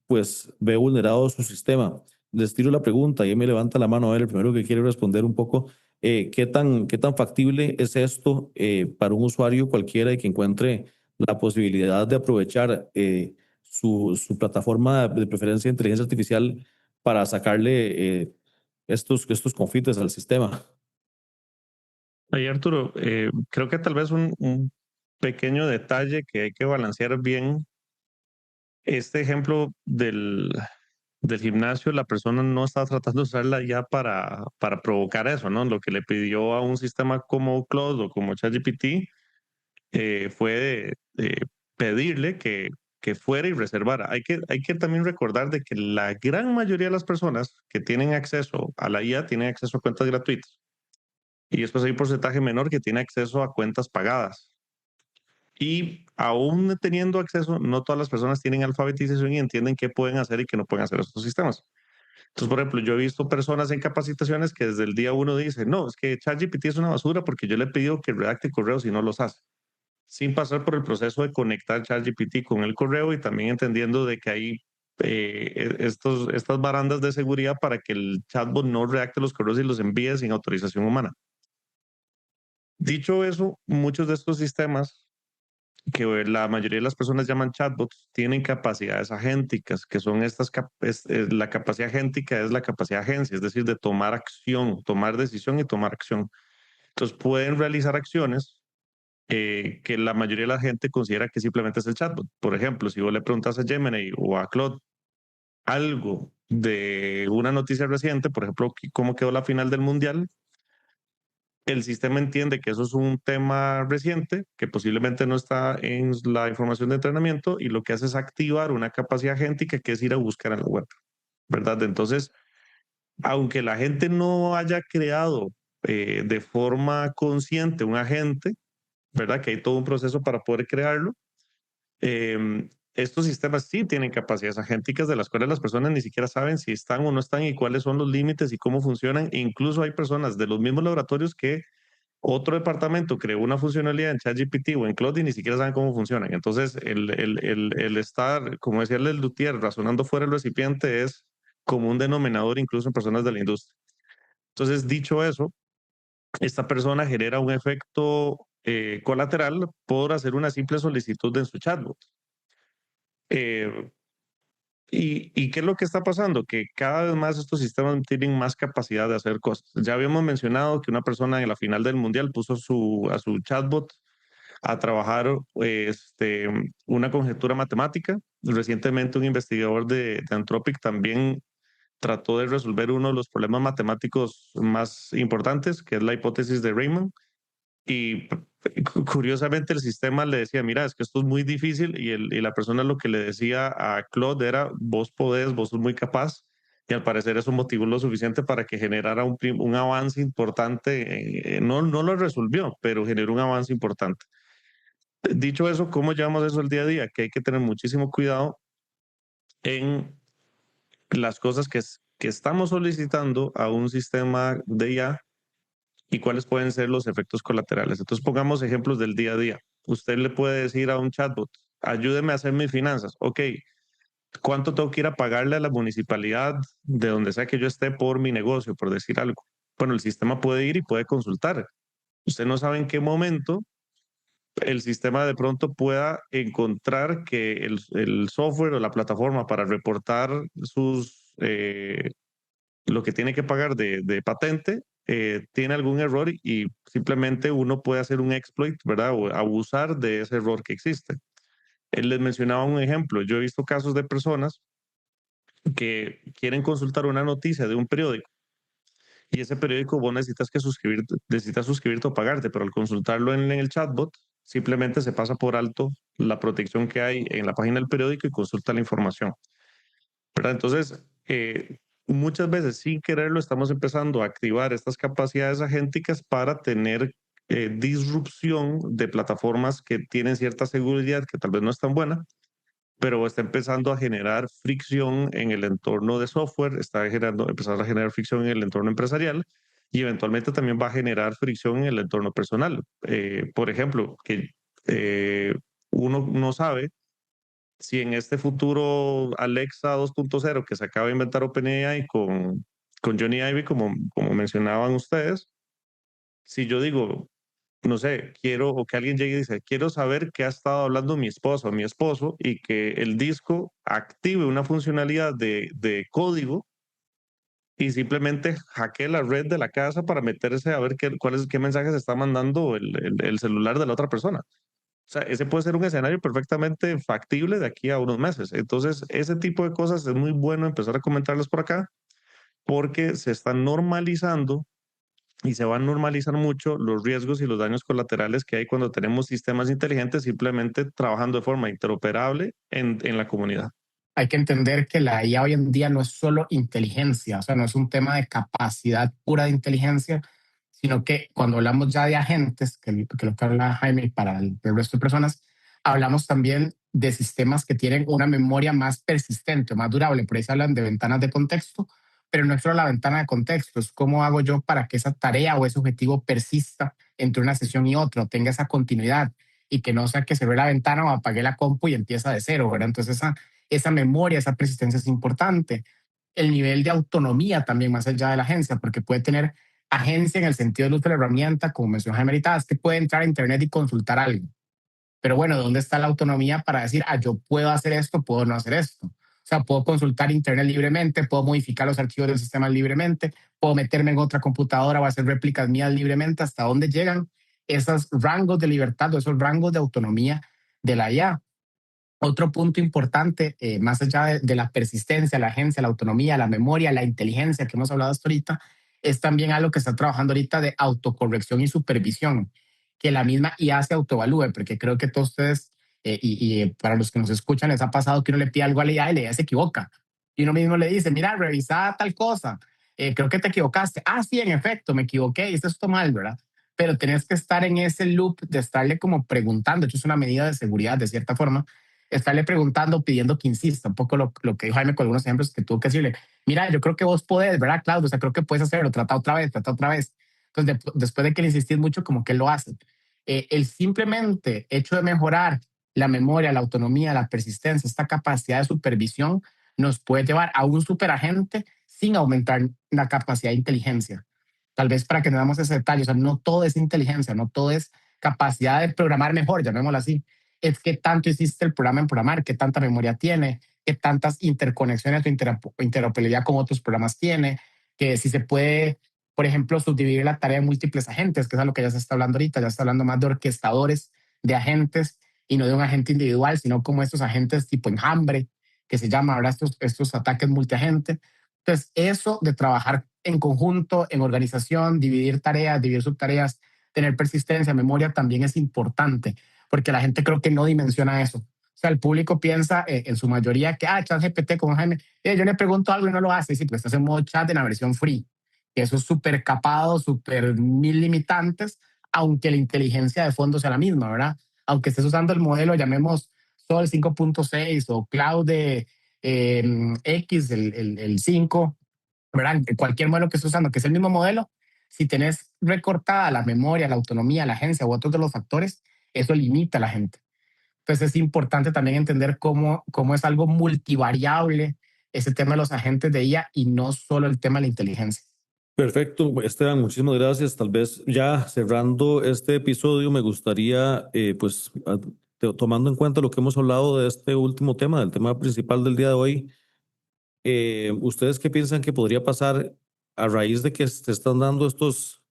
pues ve vulnerado su sistema. Les tiro la pregunta y ahí me levanta la mano a ver, el primero que quiere responder un poco, qué tan factible es esto para un usuario cualquiera y que encuentre la posibilidad de aprovechar su plataforma de preferencia de inteligencia artificial para sacarle estos confites al sistema. Ahí, Arturo, creo que tal vez un pequeño detalle que hay que balancear bien, este ejemplo del gimnasio, la persona no estaba tratando de usarla ya para provocar eso, ¿no? Lo que le pidió a un sistema como Claude o como ChatGPT fue de pedirle que fuera y reservara. Hay que también recordar de que la gran mayoría de las personas que tienen acceso a la IA tienen acceso a cuentas gratuitas. Y después hay un porcentaje menor que tiene acceso a cuentas pagadas. Y aún teniendo acceso, no todas las personas tienen alfabetización y entienden qué pueden hacer y qué no pueden hacer estos sistemas. Entonces, por ejemplo, yo he visto personas en capacitaciones que desde el día uno dicen, no, es que ChatGPT es una basura porque yo le he pedido que redacte correos y no los hace, sin pasar por el proceso de conectar ChatGPT con el correo y también entendiendo de que hay estas barandas de seguridad para que el chatbot no redacte los correos y los envíe sin autorización humana. Dicho eso, muchos de estos sistemas que la mayoría de las personas llaman chatbots tienen capacidades agénticas, que son la capacidad agéntica es la capacidad de agencia, es decir, de tomar acción, tomar decisión y tomar acción. Entonces pueden realizar acciones que la mayoría de la gente considera que simplemente es el chatbot. Por ejemplo, si vos le preguntas a Gemini o a Claude algo de una noticia reciente, por ejemplo, cómo quedó la final del mundial, el sistema entiende que eso es un tema reciente, que posiblemente no está en la información de entrenamiento y lo que hace es activar una capacidad agéntica que es ir a buscar en la web, ¿verdad? Entonces, aunque la gente no haya creado de forma consciente un agente, ¿verdad? Que hay todo un proceso para poder crearlo. Estos sistemas sí tienen capacidades agénticas de las cuales las personas ni siquiera saben si están o no están y cuáles son los límites y cómo funcionan. E incluso hay personas de los mismos laboratorios que otro departamento creó una funcionalidad en ChatGPT o en Claude y ni siquiera saben cómo funcionan. Entonces, el estar, como decía el Luthier, razonando fuera del recipiente es como un denominador incluso en personas de la industria. Entonces, dicho eso, esta persona genera un efecto colateral por hacer una simple solicitud en su chatbot. Eh, ¿Y qué es lo que está pasando? Que cada vez más estos sistemas tienen más capacidad de hacer cosas. Ya habíamos mencionado que una persona en la final del mundial puso a su chatbot a trabajar una conjetura matemática. Recientemente un investigador de Anthropic también trató de resolver uno de los problemas matemáticos más importantes, que es la hipótesis de Riemann. Y curiosamente el sistema le decía, mira, es que esto es muy difícil y la persona lo que le decía a Claude era, vos podés, vos sos muy capaz. Y al parecer eso motivó lo suficiente para que generara un avance importante. No lo resolvió, pero generó un avance importante. Dicho eso, ¿cómo llevamos eso al día a día? Que hay que tener muchísimo cuidado en las cosas que estamos solicitando a un sistema de IA y cuáles pueden ser los efectos colaterales. Entonces pongamos ejemplos del día a día. Usted le puede decir a un chatbot, ayúdeme a hacer mis finanzas. Ok, ¿cuánto tengo que ir a pagarle a la municipalidad de donde sea que yo esté por mi negocio, por decir algo? Bueno, el sistema puede ir y puede consultar. Usted no sabe en qué momento el sistema de pronto pueda encontrar que el software o la plataforma para reportar lo que tiene que pagar de patente tiene algún error y simplemente uno puede hacer un exploit, ¿verdad? O abusar de ese error que existe. Les mencionaba un ejemplo. Yo he visto casos de personas que quieren consultar una noticia de un periódico y ese periódico vos necesitas suscribirte o pagarte, pero al consultarlo en el chatbot, simplemente se pasa por alto la protección que hay en la página del periódico y consulta la información, ¿verdad? Entonces, muchas veces sin quererlo estamos empezando a activar estas capacidades agénticas para tener disrupción de plataformas que tienen cierta seguridad que tal vez no es tan buena, pero está empezando a generar fricción en el entorno de software, empezando a generar fricción en el entorno empresarial y eventualmente también va a generar fricción en el entorno personal. Por ejemplo, que uno no sabe si en este futuro Alexa 2.0 que se acaba de inventar OpenAI con Johnny Ive, como mencionaban ustedes, si yo digo, no sé, quiero, o que alguien llegue y dice, quiero saber qué ha estado hablando mi esposa o mi esposo y que el disco active una funcionalidad de código y simplemente hackee la red de la casa para meterse a ver qué mensajes está mandando el celular de la otra persona. O sea, ese puede ser un escenario perfectamente factible de aquí a unos meses. Entonces, ese tipo de cosas es muy bueno empezar a comentarles por acá porque se están normalizando y se van a normalizar mucho los riesgos y los daños colaterales que hay cuando tenemos sistemas inteligentes simplemente trabajando de forma interoperable en la comunidad. Hay que entender que la IA hoy en día no es solo inteligencia, o sea, no es un tema de capacidad pura de inteligencia, sino que cuando hablamos ya de agentes, que lo que habla Jaime para el resto de personas, hablamos también de sistemas que tienen una memoria más persistente, más durable. Por ahí se hablan de ventanas de contexto, pero no es solo la ventana de contexto, es cómo hago yo para que esa tarea o ese objetivo persista entre una sesión y otra, tenga esa continuidad y que no sea que se ve la ventana o apague la compu y empieza de cero, ¿verdad? Entonces esa memoria, esa persistencia es importante. El nivel de autonomía también más allá de la agencia, porque puede tener agencia en el sentido del uso de la herramienta, como mencionó Jaime ahorita, es que puede entrar a internet y consultar algo. Pero bueno, ¿dónde está la autonomía para decir, yo puedo hacer esto, puedo no hacer esto? O sea, puedo consultar internet libremente, puedo modificar los archivos del sistema libremente, puedo meterme en otra computadora o hacer réplicas mías libremente. ¿Hasta dónde llegan esos rangos de libertad o esos rangos de autonomía de la IA? Otro punto importante, más allá de la persistencia, la agencia, la autonomía, la memoria, la inteligencia que hemos hablado hasta ahorita, es también algo que está trabajando ahorita de autocorrección y supervisión, que la misma IA se autoevalúe, porque creo que todos ustedes, para los que nos escuchan, les ha pasado que uno le pide algo a la IA y la IA se equivoca. Y uno mismo le dice, mira, revisa tal cosa, creo que te equivocaste. Sí, en efecto, me equivoqué, hice esto mal, ¿verdad? Pero tenés que estar en ese loop de estarle como preguntando, de hecho es una medida de seguridad de cierta forma, estarle preguntando, pidiendo que insista, un poco lo que dijo Jaime con algunos ejemplos que tuvo que decirle, mira, yo creo que vos podés, ¿verdad, Claudio? O sea, creo que puedes hacerlo, trata otra vez, trata otra vez. Entonces, después de que le insistís mucho, como que él lo hace. El simplemente hecho de mejorar la memoria, la autonomía, la persistencia, esta capacidad de supervisión, nos puede llevar a un superagente sin aumentar la capacidad de inteligencia. Tal vez para que no damos ese detalle, o sea, no todo es inteligencia, no todo es capacidad de programar mejor, llamémoslo así, es qué tanto hiciste el programa en programar, qué tanta memoria tiene, qué tantas interconexiones o interoperabilidad con otros programas tiene, que si se puede, por ejemplo, subdividir la tarea en múltiples agentes, que es a lo que ya se está hablando ahorita, ya se está hablando más de orquestadores de agentes y no de un agente individual, sino como estos agentes tipo enjambre, que se llama ahora estos ataques multiagente. Entonces, eso de trabajar en conjunto, en organización, dividir tareas, dividir subtareas, tener persistencia, memoria, también es importante porque la gente creo que no dimensiona eso. O sea, el público piensa en su mayoría que, ChatGPT como Jaime, yo le pregunto algo y no lo hace. Sí, pues estás en modo chat en la versión free. Que eso es súper capado, súper mil limitantes, aunque la inteligencia de fondo sea la misma, ¿verdad? Aunque estés usando el modelo, llamemos Sol 5.6 o Cloud de X, el 5, ¿verdad? Cualquier modelo que estés usando, que es el mismo modelo, si tenés recortada la memoria, la autonomía, la agencia u otros de los factores, eso limita a la gente. Entonces es importante también entender cómo es algo multivariable ese tema de los agentes de IA y no solo el tema de la inteligencia. Perfecto, Esteban, muchísimas gracias. Tal vez ya cerrando este episodio, me gustaría, tomando en cuenta lo que hemos hablado de este último tema, del tema principal del día de hoy, ¿ustedes qué piensan que podría pasar a raíz de que se están dando estos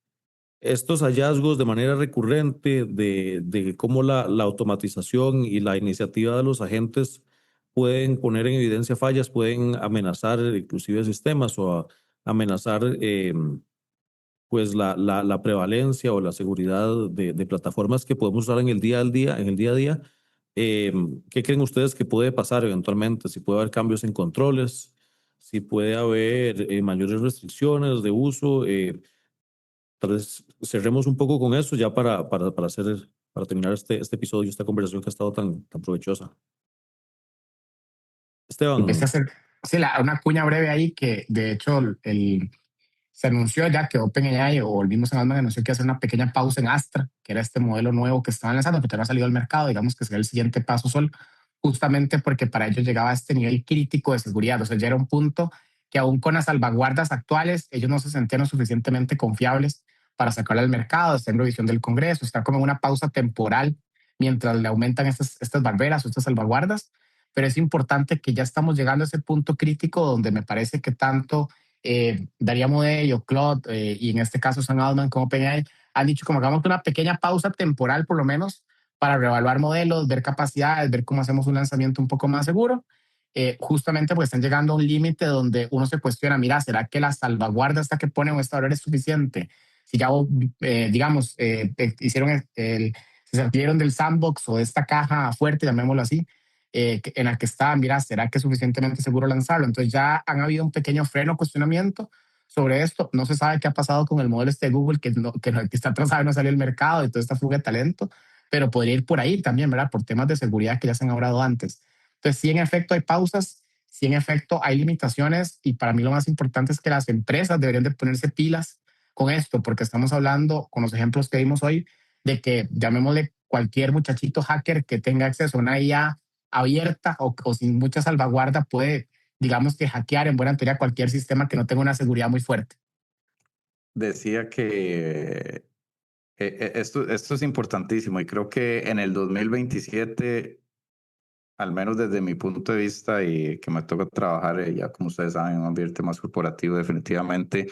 estos hallazgos de manera recurrente de cómo la automatización y la iniciativa de los agentes pueden poner en evidencia fallas, pueden amenazar inclusive sistemas o amenazar pues la prevalencia o la seguridad de plataformas que podemos usar en el día al día, en el día a día. ¿Qué creen ustedes que puede pasar eventualmente? Si puede haber cambios en controles, si puede haber mayores restricciones de uso. Tal vez cerremos un poco con eso ya para terminar este episodio, esta conversación que ha estado tan provechosa. Empecé a Esteban, hacer sí, una cuña breve ahí que de hecho se anunció ya que OpenAI o el mismo Sam anunció que iba a hacer una pequeña pausa en Astra, que era este modelo nuevo que estaban lanzando, que todavía no ha salido al mercado, digamos que sería el siguiente paso Sol, justamente porque para ellos llegaba a este nivel crítico de seguridad. O sea, ya era un punto que aún con las salvaguardas actuales, ellos no se sentían lo suficientemente confiables para sacarlo al mercado, está en revisión del Congreso, está como en una pausa temporal mientras le aumentan estas barreras o estas salvaguardas, pero es importante que ya estamos llegando a ese punto crítico donde me parece que tanto Daría Modey o Claude, y en este caso Sam Altman como OpenAI, han dicho como hagamos una pequeña pausa temporal por lo menos para reevaluar modelos, ver capacidades, ver cómo hacemos un lanzamiento un poco más seguro, justamente porque están llegando a un límite donde uno se cuestiona, mira, ¿será que la salvaguarda hasta que ponen esta hora es suficiente? Si ya, digamos, se salieron del sandbox o de esta caja fuerte, llamémoslo así, en la que está, mira, ¿será que es suficientemente seguro lanzarlo? Entonces ya han habido un pequeño freno, cuestionamiento sobre esto. No se sabe qué ha pasado con el modelo este de Google, que está atrasado y no salió al mercado y toda esta fuga de talento, pero podría ir por ahí también, ¿verdad? Por temas de seguridad que ya se han hablado antes. Entonces, sí, en efecto hay pausas, sí, en efecto hay limitaciones, y para mí lo más importante es que las empresas deberían de ponerse pilas con esto, porque estamos hablando, con los ejemplos que vimos hoy, de que llamémosle cualquier muchachito hacker que tenga acceso a una IA abierta o sin mucha salvaguarda puede, digamos que hackear en buena teoría cualquier sistema que no tenga una seguridad muy fuerte. Decía que esto es importantísimo y creo que en el 2027, al menos desde mi punto de vista y que me toca trabajar, ya como ustedes saben, en un ambiente más corporativo, definitivamente,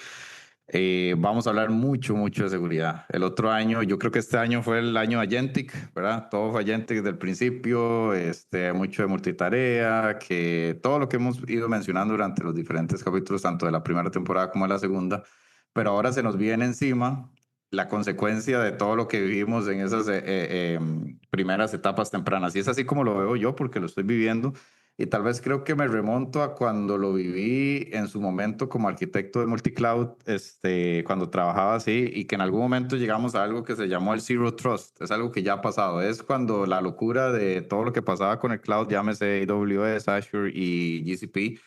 vamos a hablar mucho, mucho de seguridad. El otro año, yo creo que este año fue el año Agentic, ¿verdad? Todo fue Agentic desde el principio, mucho de multitarea, que todo lo que hemos ido mencionando durante los diferentes capítulos, tanto de la primera temporada como de la segunda, pero ahora se nos viene encima la consecuencia de todo lo que vivimos en esas primeras etapas tempranas. Y es así como lo veo yo, porque lo estoy viviendo. Y tal vez creo que me remonto a cuando lo viví en su momento como arquitecto de multicloud, cuando trabajaba así, y que en algún momento llegamos a algo que se llamó el Zero Trust. Es algo que ya ha pasado. Es cuando la locura de todo lo que pasaba con el cloud, llámese AWS, Azure y GCP,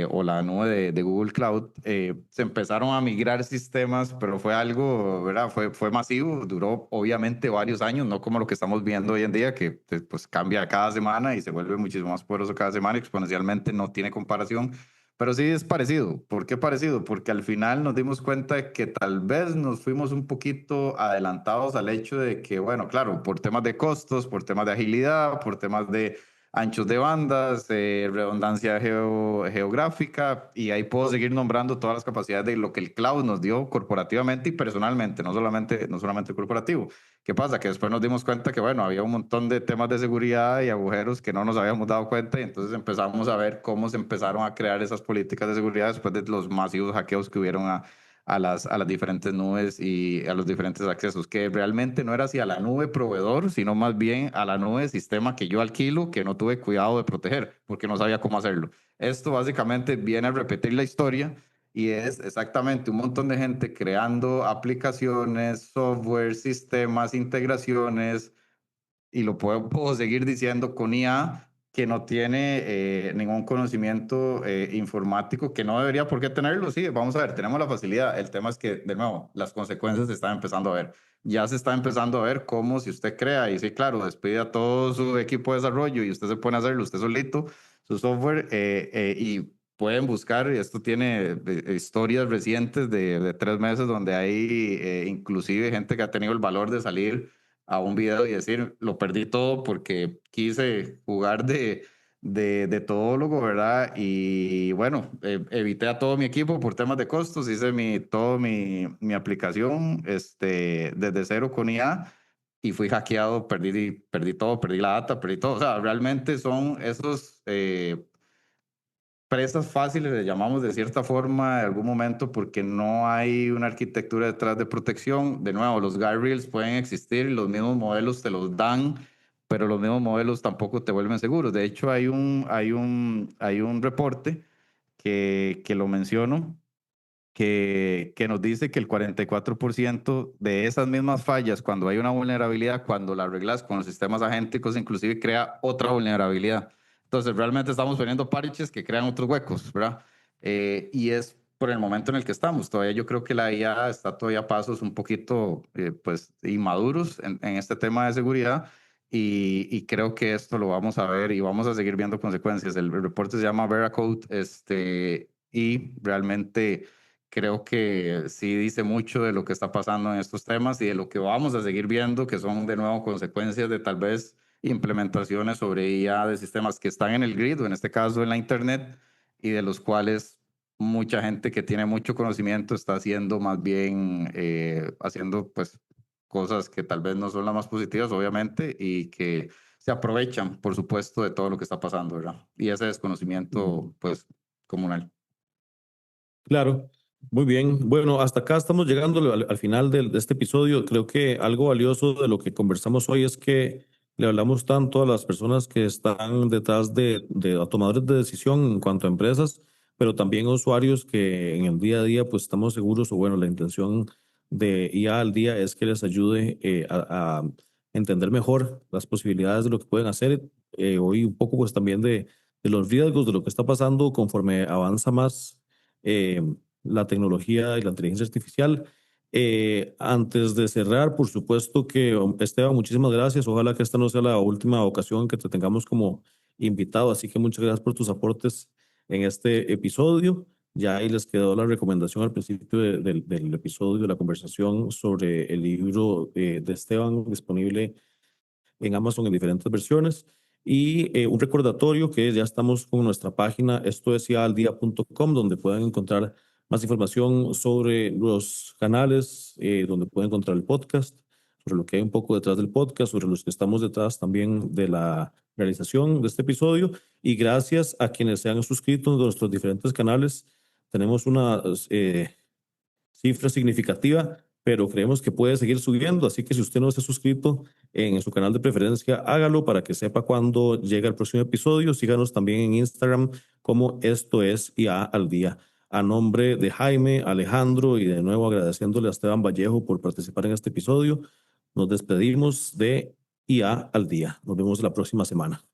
o la nube de Google Cloud, se empezaron a migrar sistemas, pero fue algo, ¿verdad? Fue masivo, duró obviamente varios años, no como lo que estamos viendo hoy en día, que pues cambia cada semana y se vuelve muchísimo más poderoso cada semana, exponencialmente, no tiene comparación, pero sí es parecido. ¿Por qué parecido? Porque al final nos dimos cuenta de que tal vez nos fuimos un poquito adelantados al hecho de que, bueno, claro, por temas de costos, por temas de agilidad, por temas de anchos de bandas, redundancia geográfica, y ahí puedo seguir nombrando todas las capacidades de lo que el cloud nos dio corporativamente y personalmente, no solamente corporativo. ¿Qué pasa? Que después nos dimos cuenta que, bueno, había un montón de temas de seguridad y agujeros que no nos habíamos dado cuenta, y entonces empezamos a ver cómo se empezaron a crear esas políticas de seguridad después de los masivos hackeos que hubieron a las diferentes nubes y a los diferentes accesos, que realmente no era hacia la nube proveedor, sino más bien a la nube sistema que yo alquilo, que no tuve cuidado de proteger, porque no sabía cómo hacerlo. Esto básicamente viene a repetir la historia, y es exactamente un montón de gente creando aplicaciones, software, sistemas, integraciones, y lo puedo seguir diciendo con IA, que no tiene ningún conocimiento informático, que no debería por qué tenerlo. Sí, vamos a ver, tenemos la facilidad. El tema es que, de nuevo, las consecuencias se están empezando a ver. Ya se está empezando a ver cómo, si usted crea, y sí, claro, despide a todo su equipo de desarrollo y usted se pone a hacerlo usted solito, su software, y pueden buscar, y esto tiene historias recientes de 3 meses donde hay inclusive gente que ha tenido el valor de salir a un video y decir, lo perdí todo porque quise jugar de todólogo, ¿verdad? Y bueno, evité a todo mi equipo por temas de costos, hice todo mi aplicación desde cero con IA y fui hackeado, perdí todo, perdí la data, perdí todo. O sea, realmente son esos presas fáciles, le llamamos de cierta forma, en algún momento, porque no hay una arquitectura detrás de protección. De nuevo, los guardrails pueden existir, los mismos modelos te los dan, pero los mismos modelos tampoco te vuelven seguros. De hecho, hay un reporte que lo menciono, que nos dice que el 44% de esas mismas fallas, cuando hay una vulnerabilidad, cuando la arreglas con los sistemas agénticos, inclusive crea otra vulnerabilidad. Entonces, realmente estamos poniendo parches que crean otros huecos, ¿verdad? Y es por el momento en el que estamos. Todavía yo creo que la IA está todavía a pasos un poquito, pues, inmaduros en este tema de seguridad. Y creo que esto lo vamos a ver y vamos a seguir viendo consecuencias. El reporte se llama Veracode, y realmente creo que sí dice mucho de lo que está pasando en estos temas y de lo que vamos a seguir viendo, que son de nuevo consecuencias de tal vez implementaciones sobre IA de sistemas que están en el grid o en este caso en la internet y de los cuales mucha gente que tiene mucho conocimiento está haciendo más bien, haciendo pues cosas que tal vez no son las más positivas, obviamente, y que se aprovechan, por supuesto, de todo lo que está pasando, ¿verdad? Y ese desconocimiento, pues, comunal. Claro, muy bien. Bueno, hasta acá estamos llegando al final de este episodio. Creo que algo valioso de lo que conversamos hoy es que le hablamos tanto a las personas que están detrás de tomadores de decisión en cuanto a empresas, pero también a usuarios que en el día a día pues estamos seguros, o bueno, la intención de IA al día es que les ayude a entender mejor las posibilidades de lo que pueden hacer. Hoy un poco pues también de los riesgos de lo que está pasando conforme avanza más eh, la tecnología y la inteligencia artificial. Antes de cerrar, por supuesto que Esteban, muchísimas gracias. Ojalá que esta no sea la última ocasión que te tengamos como invitado, así que muchas gracias por tus aportes en este episodio. Ya ahí les quedó la recomendación al principio del episodio, de la conversación sobre el libro de Esteban, disponible en Amazon en diferentes versiones. Y un recordatorio que ya estamos con nuestra página, esto es ialdía.com, donde pueden encontrar más información sobre los canales, donde pueden encontrar el podcast, sobre lo que hay un poco detrás del podcast, sobre los que estamos detrás también de la realización de este episodio. Y gracias a quienes se han suscrito a nuestros diferentes canales. Tenemos una cifra significativa, pero creemos que puede seguir subiendo. Así que si usted no se ha suscrito en su canal de preferencia, hágalo para que sepa cuándo llega el próximo episodio. Síganos también en Instagram como Esto es IA al Día. A nombre de Jaime, Alejandro y de nuevo agradeciéndole a Esteban Vallejo por participar en este episodio, nos despedimos de IA al Día. Nos vemos la próxima semana.